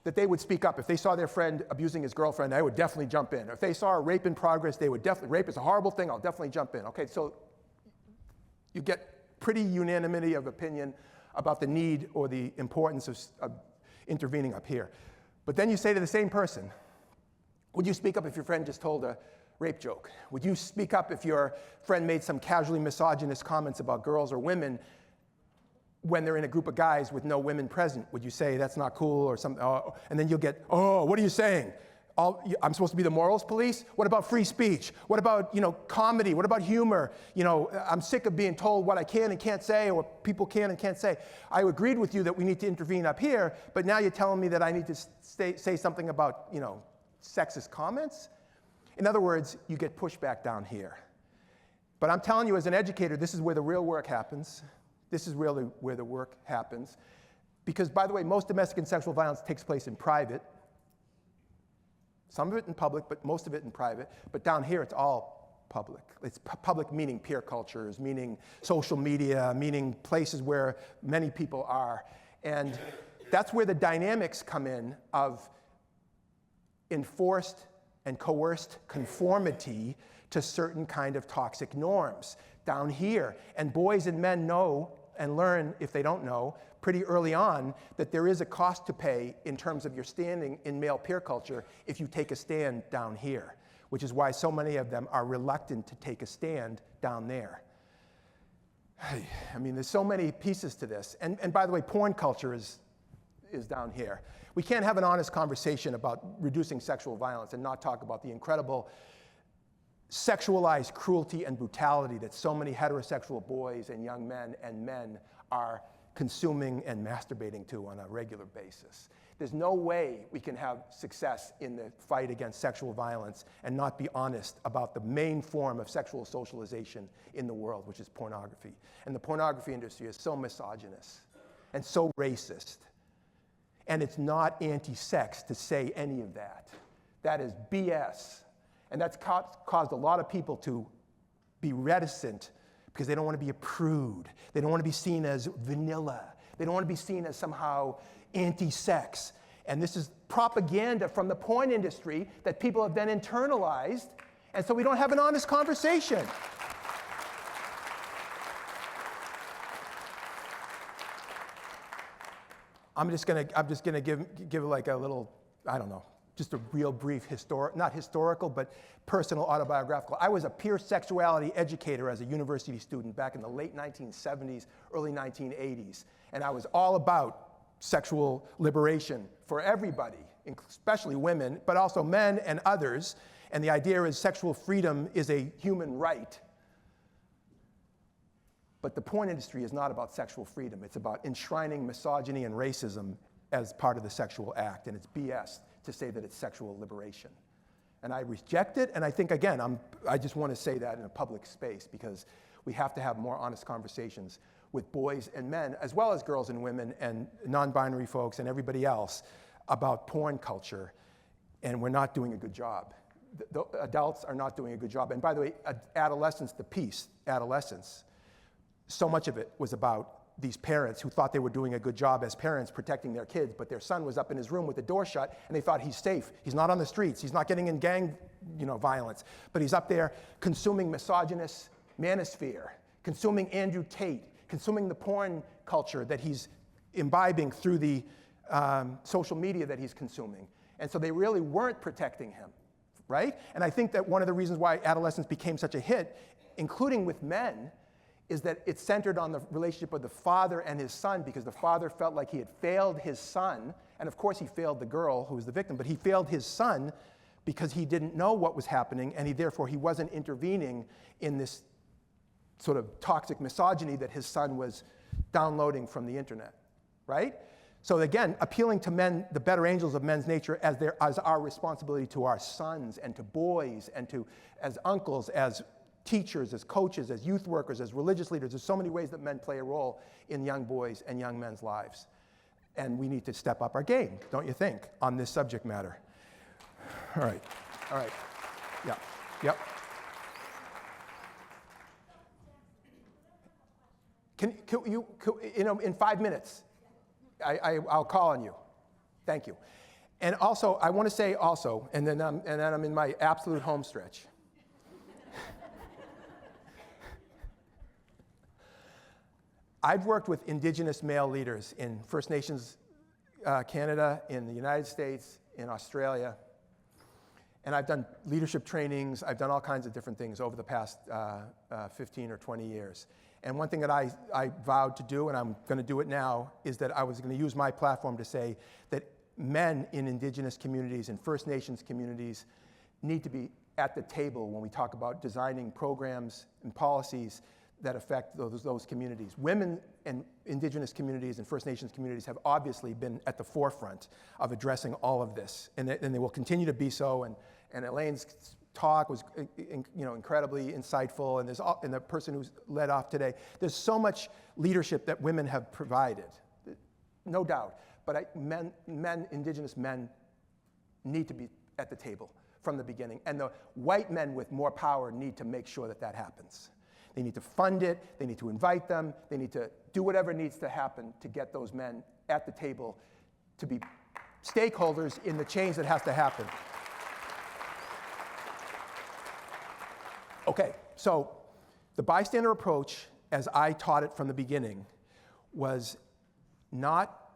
that they would speak up. If they saw their friend abusing his girlfriend, they would definitely jump in. If they saw a rape in progress, they would definitely, rape is a horrible thing, I'll definitely jump in. Okay, so you get pretty unanimity of opinion about the need or the importance of intervening up here. But then you say to the same person, would you speak up if your friend just told a rape joke? Would you speak up if your friend made some casually misogynist comments about girls or women when they're in a group of guys with no women present? Would you say that's not cool or something? And then you'll get, oh, what are you saying? I'm supposed to be the morals police? What about free speech? What about, comedy? What about humor? I'm sick of being told what I can and can't say or what people can and can't say. I agreed with you that we need to intervene up here, but now you're telling me that I need to say something about, sexist comments? In other words, you get pushback down here. But I'm telling you, as an educator, this is where the real work happens. This is really where the work happens. Because, by the way, most domestic and sexual violence takes place in private. Some of it in public, but most of it in private. But down here, it's all public. It's public meaning peer cultures, meaning social media, meaning places where many people are. And that's where the dynamics come in of enforced and coerced conformity to certain kind of toxic norms down here. And boys and men know and learn, if they don't know, pretty early on that there is a cost to pay in terms of your standing in male peer culture if you take a stand down here, which is why so many of them are reluctant to take a stand down there. I mean, there's so many pieces to this. And by the way, porn culture is down here. We can't have an honest conversation about reducing sexual violence and not talk about the incredible sexualized cruelty and brutality that so many heterosexual boys and young men and men are consuming and masturbating to on a regular basis. There's no way we can have success in the fight against sexual violence and not be honest about the main form of sexual socialization in the world, which is pornography. And the pornography industry is so misogynist and so racist. And it's not anti-sex to say any of that. That is BS. And that's caused a lot of people to be reticent because they don't want to be a prude. They don't want to be seen as vanilla. They don't want to be seen as somehow anti-sex. And this is propaganda from the porn industry that people have then internalized, and so we don't have an honest conversation. I'm just gonna give like a little, I don't know, just a real brief not historical, but personal autobiographical. I was a peer sexuality educator as a university student back in the late 1970s, early 1980s. And I was all about sexual liberation for everybody, especially women, but also men and others. And the idea is sexual freedom is a human right. But the porn industry is not about sexual freedom. It's about enshrining misogyny and racism as part of the sexual act. And it's BS to say that it's sexual liberation. And I reject it, and I think, again, I just want to say that in a public space because we have to have more honest conversations with boys and men, as well as girls and women and non-binary folks and everybody else about porn culture, and we're not doing a good job. The adults are not doing a good job. And by the way, adolescence, so much of it was about these parents who thought they were doing a good job as parents protecting their kids, but their son was up in his room with the door shut, and they thought he's safe. He's not on the streets. He's not getting in gang, violence, but he's up there consuming misogynist manosphere, consuming Andrew Tate, consuming the porn culture that he's imbibing through the social media that he's consuming. And so they really weren't protecting him, right? And I think that one of the reasons why adolescence became such a hit, including with men, is that it centered on the relationship of the father and his son, because the father felt like he had failed his son, and of course he failed the girl who was the victim, but he failed his son because he didn't know what was happening, and therefore he wasn't intervening in this sort of toxic misogyny that his son was downloading from the internet, right? So again, appealing to men, the better angels of men's nature, as our responsibility to our sons and to boys and to as uncles, as teachers, as coaches, as youth workers, as religious leaders. There's so many ways that men play a role in young boys and young men's lives. And we need to step up our game, don't you think, on this subject matter? All right. Yeah. Yep. Can you, in 5 minutes, I'll call on you. Thank you. And also, I want to say also, and then I'm in my absolute home stretch. I've worked with indigenous male leaders in First Nations Canada, in the United States, in Australia, and I've done leadership trainings. I've done all kinds of different things over the past 15 or 20 years. And one thing that I vowed to do, and I'm going to do it now, is that I was going to use my platform to say that men in indigenous communities and First Nations communities need to be at the table when we talk about designing programs and policies that affect those communities. Women in indigenous communities and First Nations communities have obviously been at the forefront of addressing all of this, and they will continue to be so. And Elaine's talk was incredibly insightful, and the person who's led off today, there's so much leadership that women have provided, no doubt. But indigenous men need to be at the table from the beginning, and the white men with more power need to make sure that that happens. They need to fund it, they need to invite them, they need to do whatever needs to happen to get those men at the table to be stakeholders in the change that has to happen. Okay, so the bystander approach, as I taught it from the beginning, was not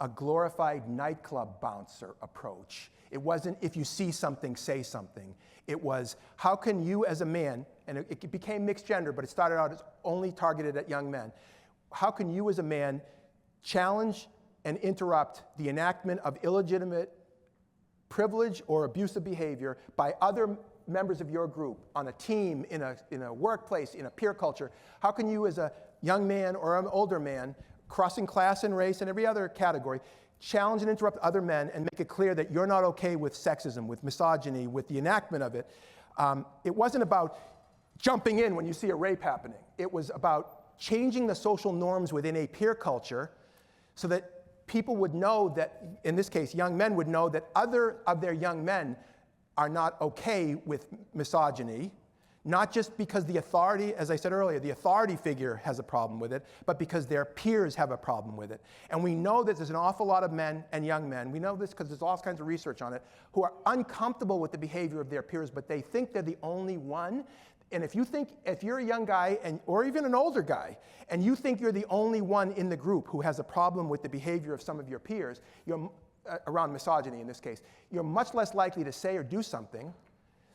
a glorified nightclub bouncer approach. It wasn't, if you see something, say something. It was, how can you as a man, and it became mixed gender, but it started out as only targeted at young men. How can you as a man challenge and interrupt the enactment of illegitimate privilege or abusive behavior by other members of your group on a team, in a workplace, in a peer culture? How can you as a young man or an older man, crossing class and race and every other category, challenge and interrupt other men and make it clear that you're not okay with sexism, with misogyny, with the enactment of it? It wasn't about jumping in when you see a rape happening. It was about changing the social norms within a peer culture so that people would know that, in this case, young men would know that other of their young men are not okay with misogyny, not just because the authority, as I said earlier, the authority figure has a problem with it, but because their peers have a problem with it. And we know that there's an awful lot of men and young men, we know this because there's all kinds of research on it, who are uncomfortable with the behavior of their peers, but they think they're the only one. And if you're a young guy, or even an older guy, and you think you're the only one in the group who has a problem with the behavior of some of your peers, around misogyny in this case, you're much less likely to say or do something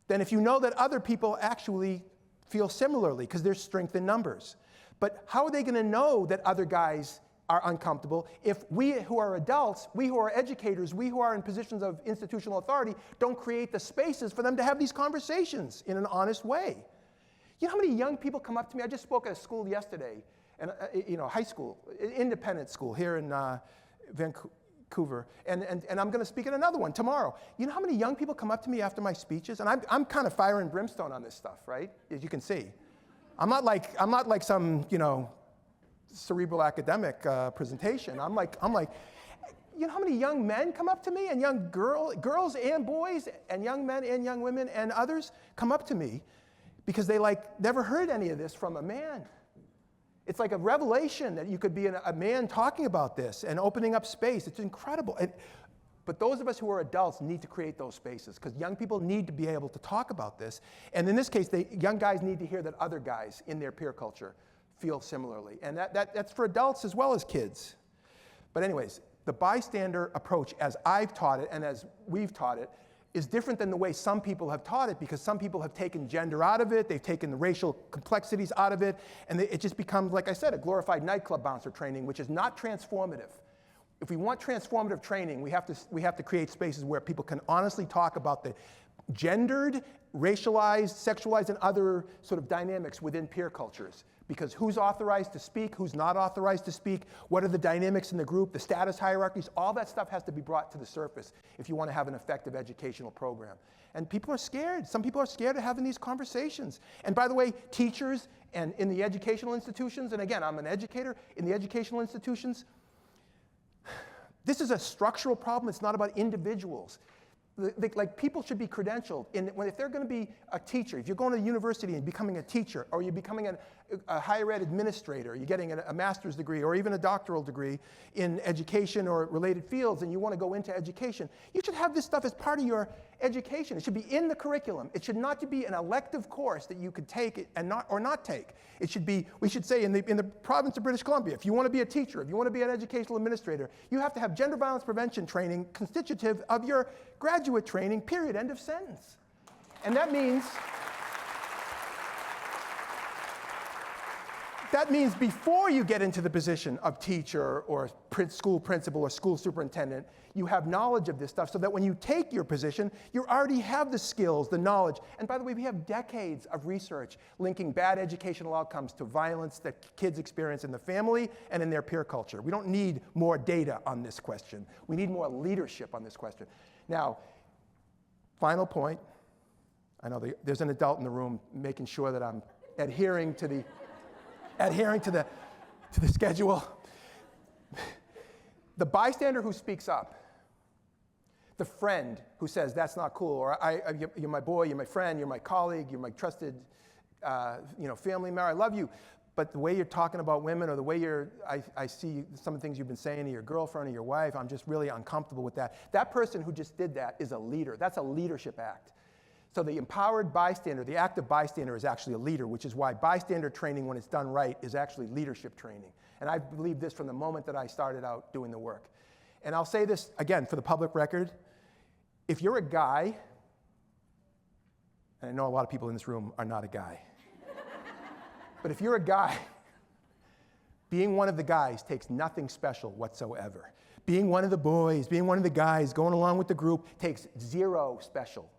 than if you know that other people actually feel similarly, because there's strength in numbers. But how are they going to know that other guys are uncomfortable if we who are adults, we who are educators, we who are in positions of institutional authority, don't create the spaces for them to have these conversations in an honest way? You know how many young people come up to me? I just spoke at a school yesterday, and high school, independent school here in Vancouver, and I'm going to speak at another one tomorrow. You know how many young people come up to me after my speeches? And I'm kind of fire and brimstone on this stuff, right? As you can see, I'm not like some cerebral academic presentation. I'm like, you know how many young men come up to me, and young girls and boys, and young men and young women and others come up to me because they never heard any of this from a man. It's like a revelation that you could be a man talking about this and opening up space. It's incredible. But those of us who are adults need to create those spaces, because young people need to be able to talk about this. And in this case, young guys need to hear that other guys in their peer culture feel similarly. And that's for adults as well as kids. But anyways, the bystander approach, as I've taught it and as we've taught it, is different than the way some people have taught it, because some people have taken gender out of it, they've taken the racial complexities out of it, and it just becomes, like I said, a glorified nightclub bouncer training, which is not transformative. If we want transformative training, we have to create spaces where people can honestly talk about the gendered, racialized, sexualized, and other sort of dynamics within peer cultures. Because who's authorized to speak, who's not authorized to speak, what are the dynamics in the group, the status hierarchies, all that stuff has to be brought to the surface if you want to have an effective educational program. And people are scared. Some people are scared of having these conversations. And by the way, teachers and in the educational institutions, and again, I'm an educator, in the educational institutions, this is a structural problem. It's not about individuals. Like, people should be credentialed. If they're going to be a teacher, if you're going to university and becoming a teacher, or you're becoming a higher ed administrator, you're getting a master's degree or even a doctoral degree in education or related fields, and you want to go into education, you should have this stuff as part of your education. It should be in the curriculum. It should not be an elective course that you could take and not take. It should be, we should say, in the province of British Columbia, if you want to be a teacher, if you want to be an educational administrator, you have to have gender violence prevention training constitutive of your graduate training, period, end of sentence. And that means That means before you get into the position of teacher or school principal or school superintendent, you have knowledge of this stuff so that when you take your position, you already have the skills, the knowledge. And by the way, we have decades of research linking bad educational outcomes to violence that kids experience in the family and in their peer culture. We don't need more data on this question. We need more leadership on this question. Now, final point. I know there's an adult in the room making sure that I'm adhering to the schedule. The bystander who speaks up, the friend who says, that's not cool, or you're my boy, you're my friend, you're my colleague, you're my trusted family member, I love you, but the way you're talking about women or the way I see some of the things you've been saying to your girlfriend or your wife, I'm just really uncomfortable with that. That person who just did that is a leader. That's a leadership act. So the empowered bystander, the active bystander is actually a leader, which is why bystander training, when it's done right, is actually leadership training. And I believe this from the moment that I started out doing the work. And I'll say this, again, for the public record. If you're a guy, and I know a lot of people in this room are not a guy, but if you're a guy, being one of the guys takes nothing special whatsoever. Being one of the boys, being one of the guys, going along with the group takes zero special.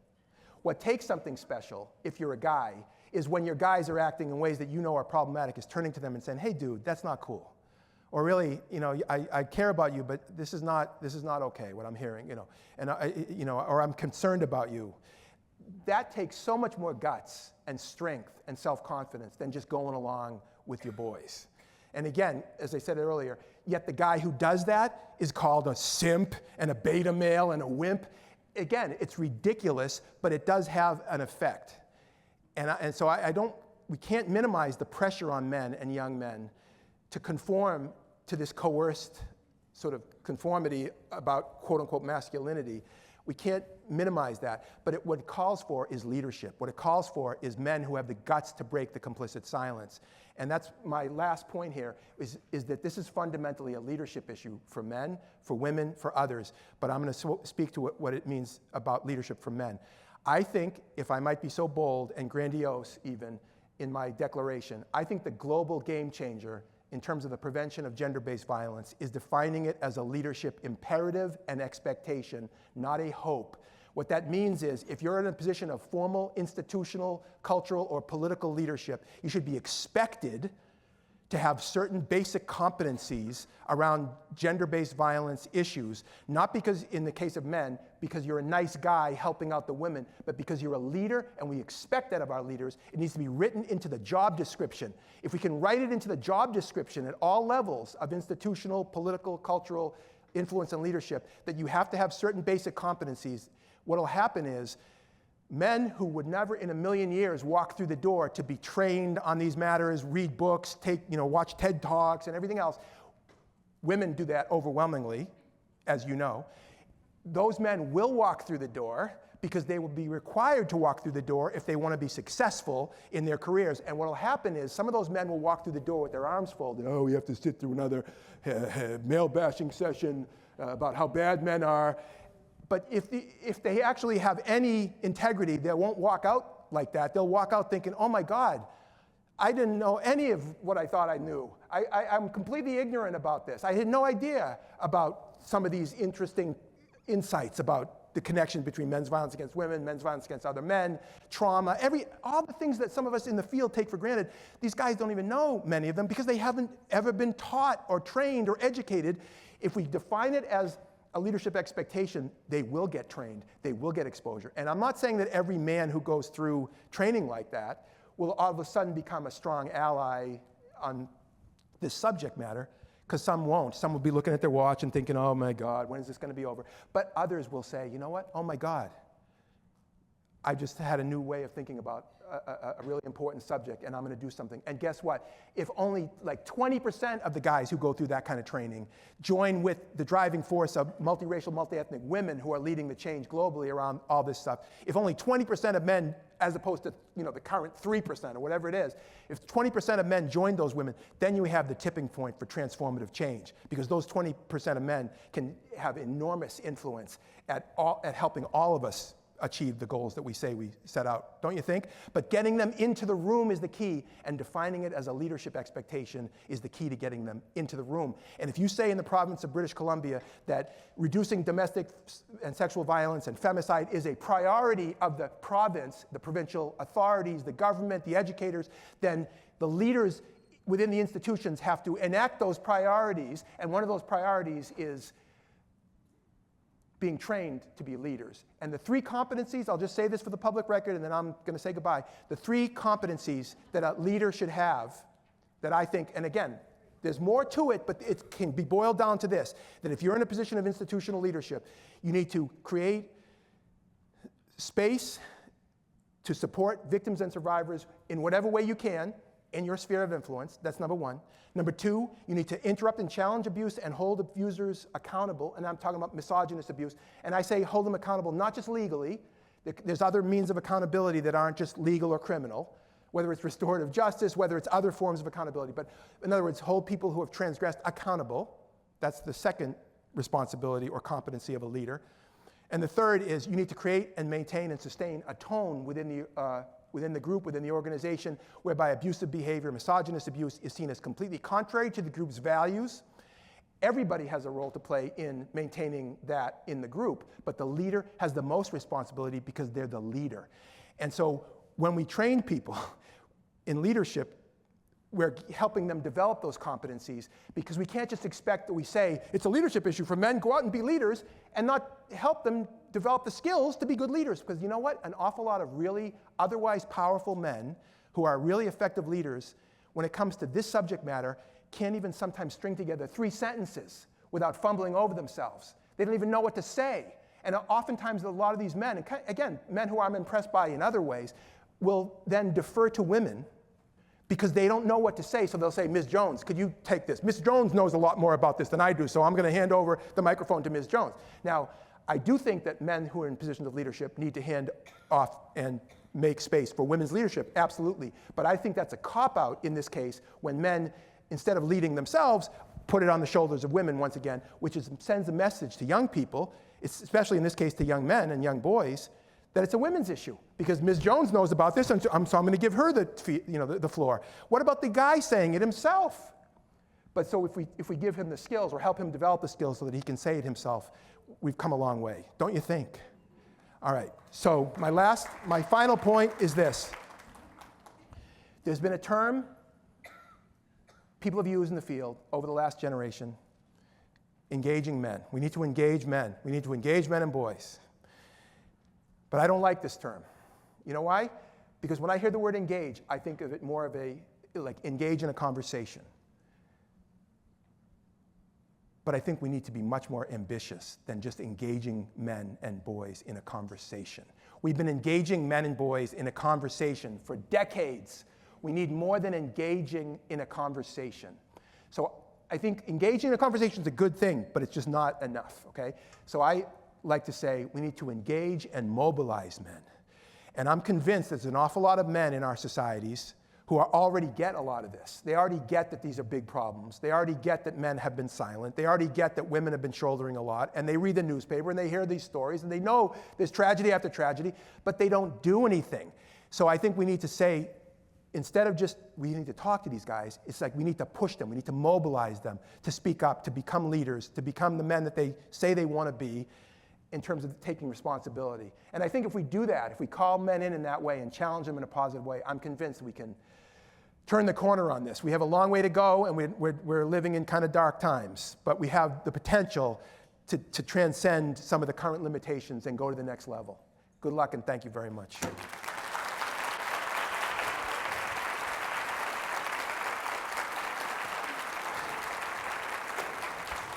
What takes something special, if you're a guy, is when your guys are acting in ways that you know are problematic, is turning to them and saying, hey, dude, that's not cool. Or really, I care about you, but this is not okay, what I'm hearing, or I'm concerned about you. That takes so much more guts and strength and self-confidence than just going along with your boys. And again, as I said earlier, yet the guy who does that is called a simp and a beta male and a wimp. Again, it's ridiculous, but it does have an effect. And so we can't minimize the pressure on men and young men to conform to this coerced sort of conformity about quote unquote masculinity. We can't minimize that, but what it calls for is leadership. What it calls for is men who have the guts to break the complicit silence. And that's my last point here, is that this is fundamentally a leadership issue for men, for women, for others. But I'm going to speak to what it means about leadership for men. I think, if I might be so bold and grandiose even in my declaration, I think the global game changer in terms of the prevention of gender-based violence is defining it as a leadership imperative and expectation, not a hope. What that means is, if you're in a position of formal, institutional, cultural, or political leadership, you should be expected to have certain basic competencies around gender-based violence issues, not because, in the case of men, because you're a nice guy helping out the women, but because you're a leader, and we expect that of our leaders. It needs to be written into the job description. If we can write it into the job description at all levels of institutional, political, cultural influence and leadership, that you have to have certain basic competencies, what will happen is men who would never in a million years walk through the door to be trained on these matters, read books, watch TED Talks and everything else. Women do that overwhelmingly, as you know. Those men will walk through the door because they will be required to walk through the door if they want to be successful in their careers. And what will happen is some of those men will walk through the door with their arms folded. Oh, we have to sit through another male bashing session about how bad men are. But if they actually have any integrity, they won't walk out like that. They'll walk out thinking, oh my God, I didn't know any of what I thought I knew. I'm completely ignorant about this. I had no idea about some of these interesting insights about the connection between men's violence against women, men's violence against other men, trauma, all the things that some of us in the field take for granted. These guys don't even know many of them because they haven't ever been taught or trained or educated. If we define it as a leadership expectation, they will get trained, they will get exposure. And I'm not saying that every man who goes through training like that will all of a sudden become a strong ally on this subject matter, because some won't. Some will be looking at their watch and thinking, oh my God, when is this going to be over? But others will say, you know what, oh my God, I just had a new way of thinking about a really important subject, and I'm going to do something. And guess what? If only like 20% of the guys who go through that kind of training join with the driving force of multiracial, multi-ethnic women who are leading the change globally around all this stuff, if only 20% of men, as opposed to the current 3% or whatever it is, if 20% of men join those women, then you have the tipping point for transformative change, because those 20% of men can have enormous influence at helping all of us achieve the goals that we say we set out, don't you think? But getting them into the room is the key, and defining it as a leadership expectation is the key to getting them into the room. And if you say in the province of British Columbia that reducing domestic and sexual violence and femicide is a priority of the province, the provincial authorities, the government, the educators, then the leaders within the institutions have to enact those priorities, and one of those priorities is being trained to be leaders. And the three competencies, I'll just say this for the public record and then I'm going to say goodbye. The three competencies that a leader should have that I think, and again, there's more to it, but it can be boiled down to this, that if you're in a position of institutional leadership, you need to create space to support victims and survivors in whatever way you can in your sphere of influence. That's number one. Number two, you need to interrupt and challenge abuse and hold abusers accountable. And I'm talking about misogynist abuse. And I say hold them accountable, not just legally. There's other means of accountability that aren't just legal or criminal, whether it's restorative justice, whether it's other forms of accountability. But in other words, hold people who have transgressed accountable. That's the second responsibility or competency of a leader. And the third is you need to create and maintain and sustain a tone within the group, within the organization, whereby abusive behavior, misogynist abuse is seen as completely contrary to the group's values. Everybody has a role to play in maintaining that in the group, but the leader has the most responsibility because they're the leader. And so when we train people in leadership, we're helping them develop those competencies, because we can't just expect that we say, it's a leadership issue for men, go out and be leaders, and not help them develop the skills to be good leaders. Because you know what? An awful lot of really otherwise powerful men who are really effective leaders, when it comes to this subject matter, can't even sometimes string together 3 sentences without fumbling over themselves. They don't even know what to say. And oftentimes a lot of these men, and again, men who I'm impressed by in other ways, will then defer to women because they don't know what to say. So they'll say, Ms. Jones, could you take this? Ms. Jones knows a lot more about this than I do, so I'm going to hand over the microphone to Ms. Jones. Now, I do think that men who are in positions of leadership need to hand off and make space for women's leadership, absolutely. But I think that's a cop-out in this case when men, instead of leading themselves, put it on the shoulders of women once again, which sends a message to young people, especially in this case to young men and young boys, that it's a women's issue, because Ms. Jones knows about this, and so I'm going to give her the floor. What about the guy saying it himself? But so if we give him the skills or help him develop the skills so that he can say it himself, we've come a long way, don't you think? All right, so my final point is this. There's been a term people have used in the field over the last generation, engaging men. We need to engage men. We need to engage men and boys. But I don't like this term. You know why? Because when I hear the word engage, I think of it more of like engage in a conversation. But I think we need to be much more ambitious than just engaging men and boys in a conversation. We've been engaging men and boys in a conversation for decades. We need more than engaging in a conversation. So I think engaging in a conversation is a good thing, but it's just not enough, okay? So I like to say we need to engage and mobilize men. And I'm convinced there's an awful lot of men in our societies who already get a lot of this. They already get that these are big problems. They already get that men have been silent. They already get that women have been shouldering a lot. And they read the newspaper and they hear these stories and they know there's tragedy after tragedy, but they don't do anything. So I think we need to say, instead of just, we need to talk to these guys, it's like we need to push them, we need to mobilize them to speak up, to become leaders, to become the men that they say they want to be, in terms of taking responsibility. And I think if we do that, if we call men in that way and challenge them in a positive way, I'm convinced we can turn the corner on this. We have a long way to go, and we're living in kind of dark times, but we have the potential to transcend some of the current limitations and go to the next level. Good luck, and thank you very much.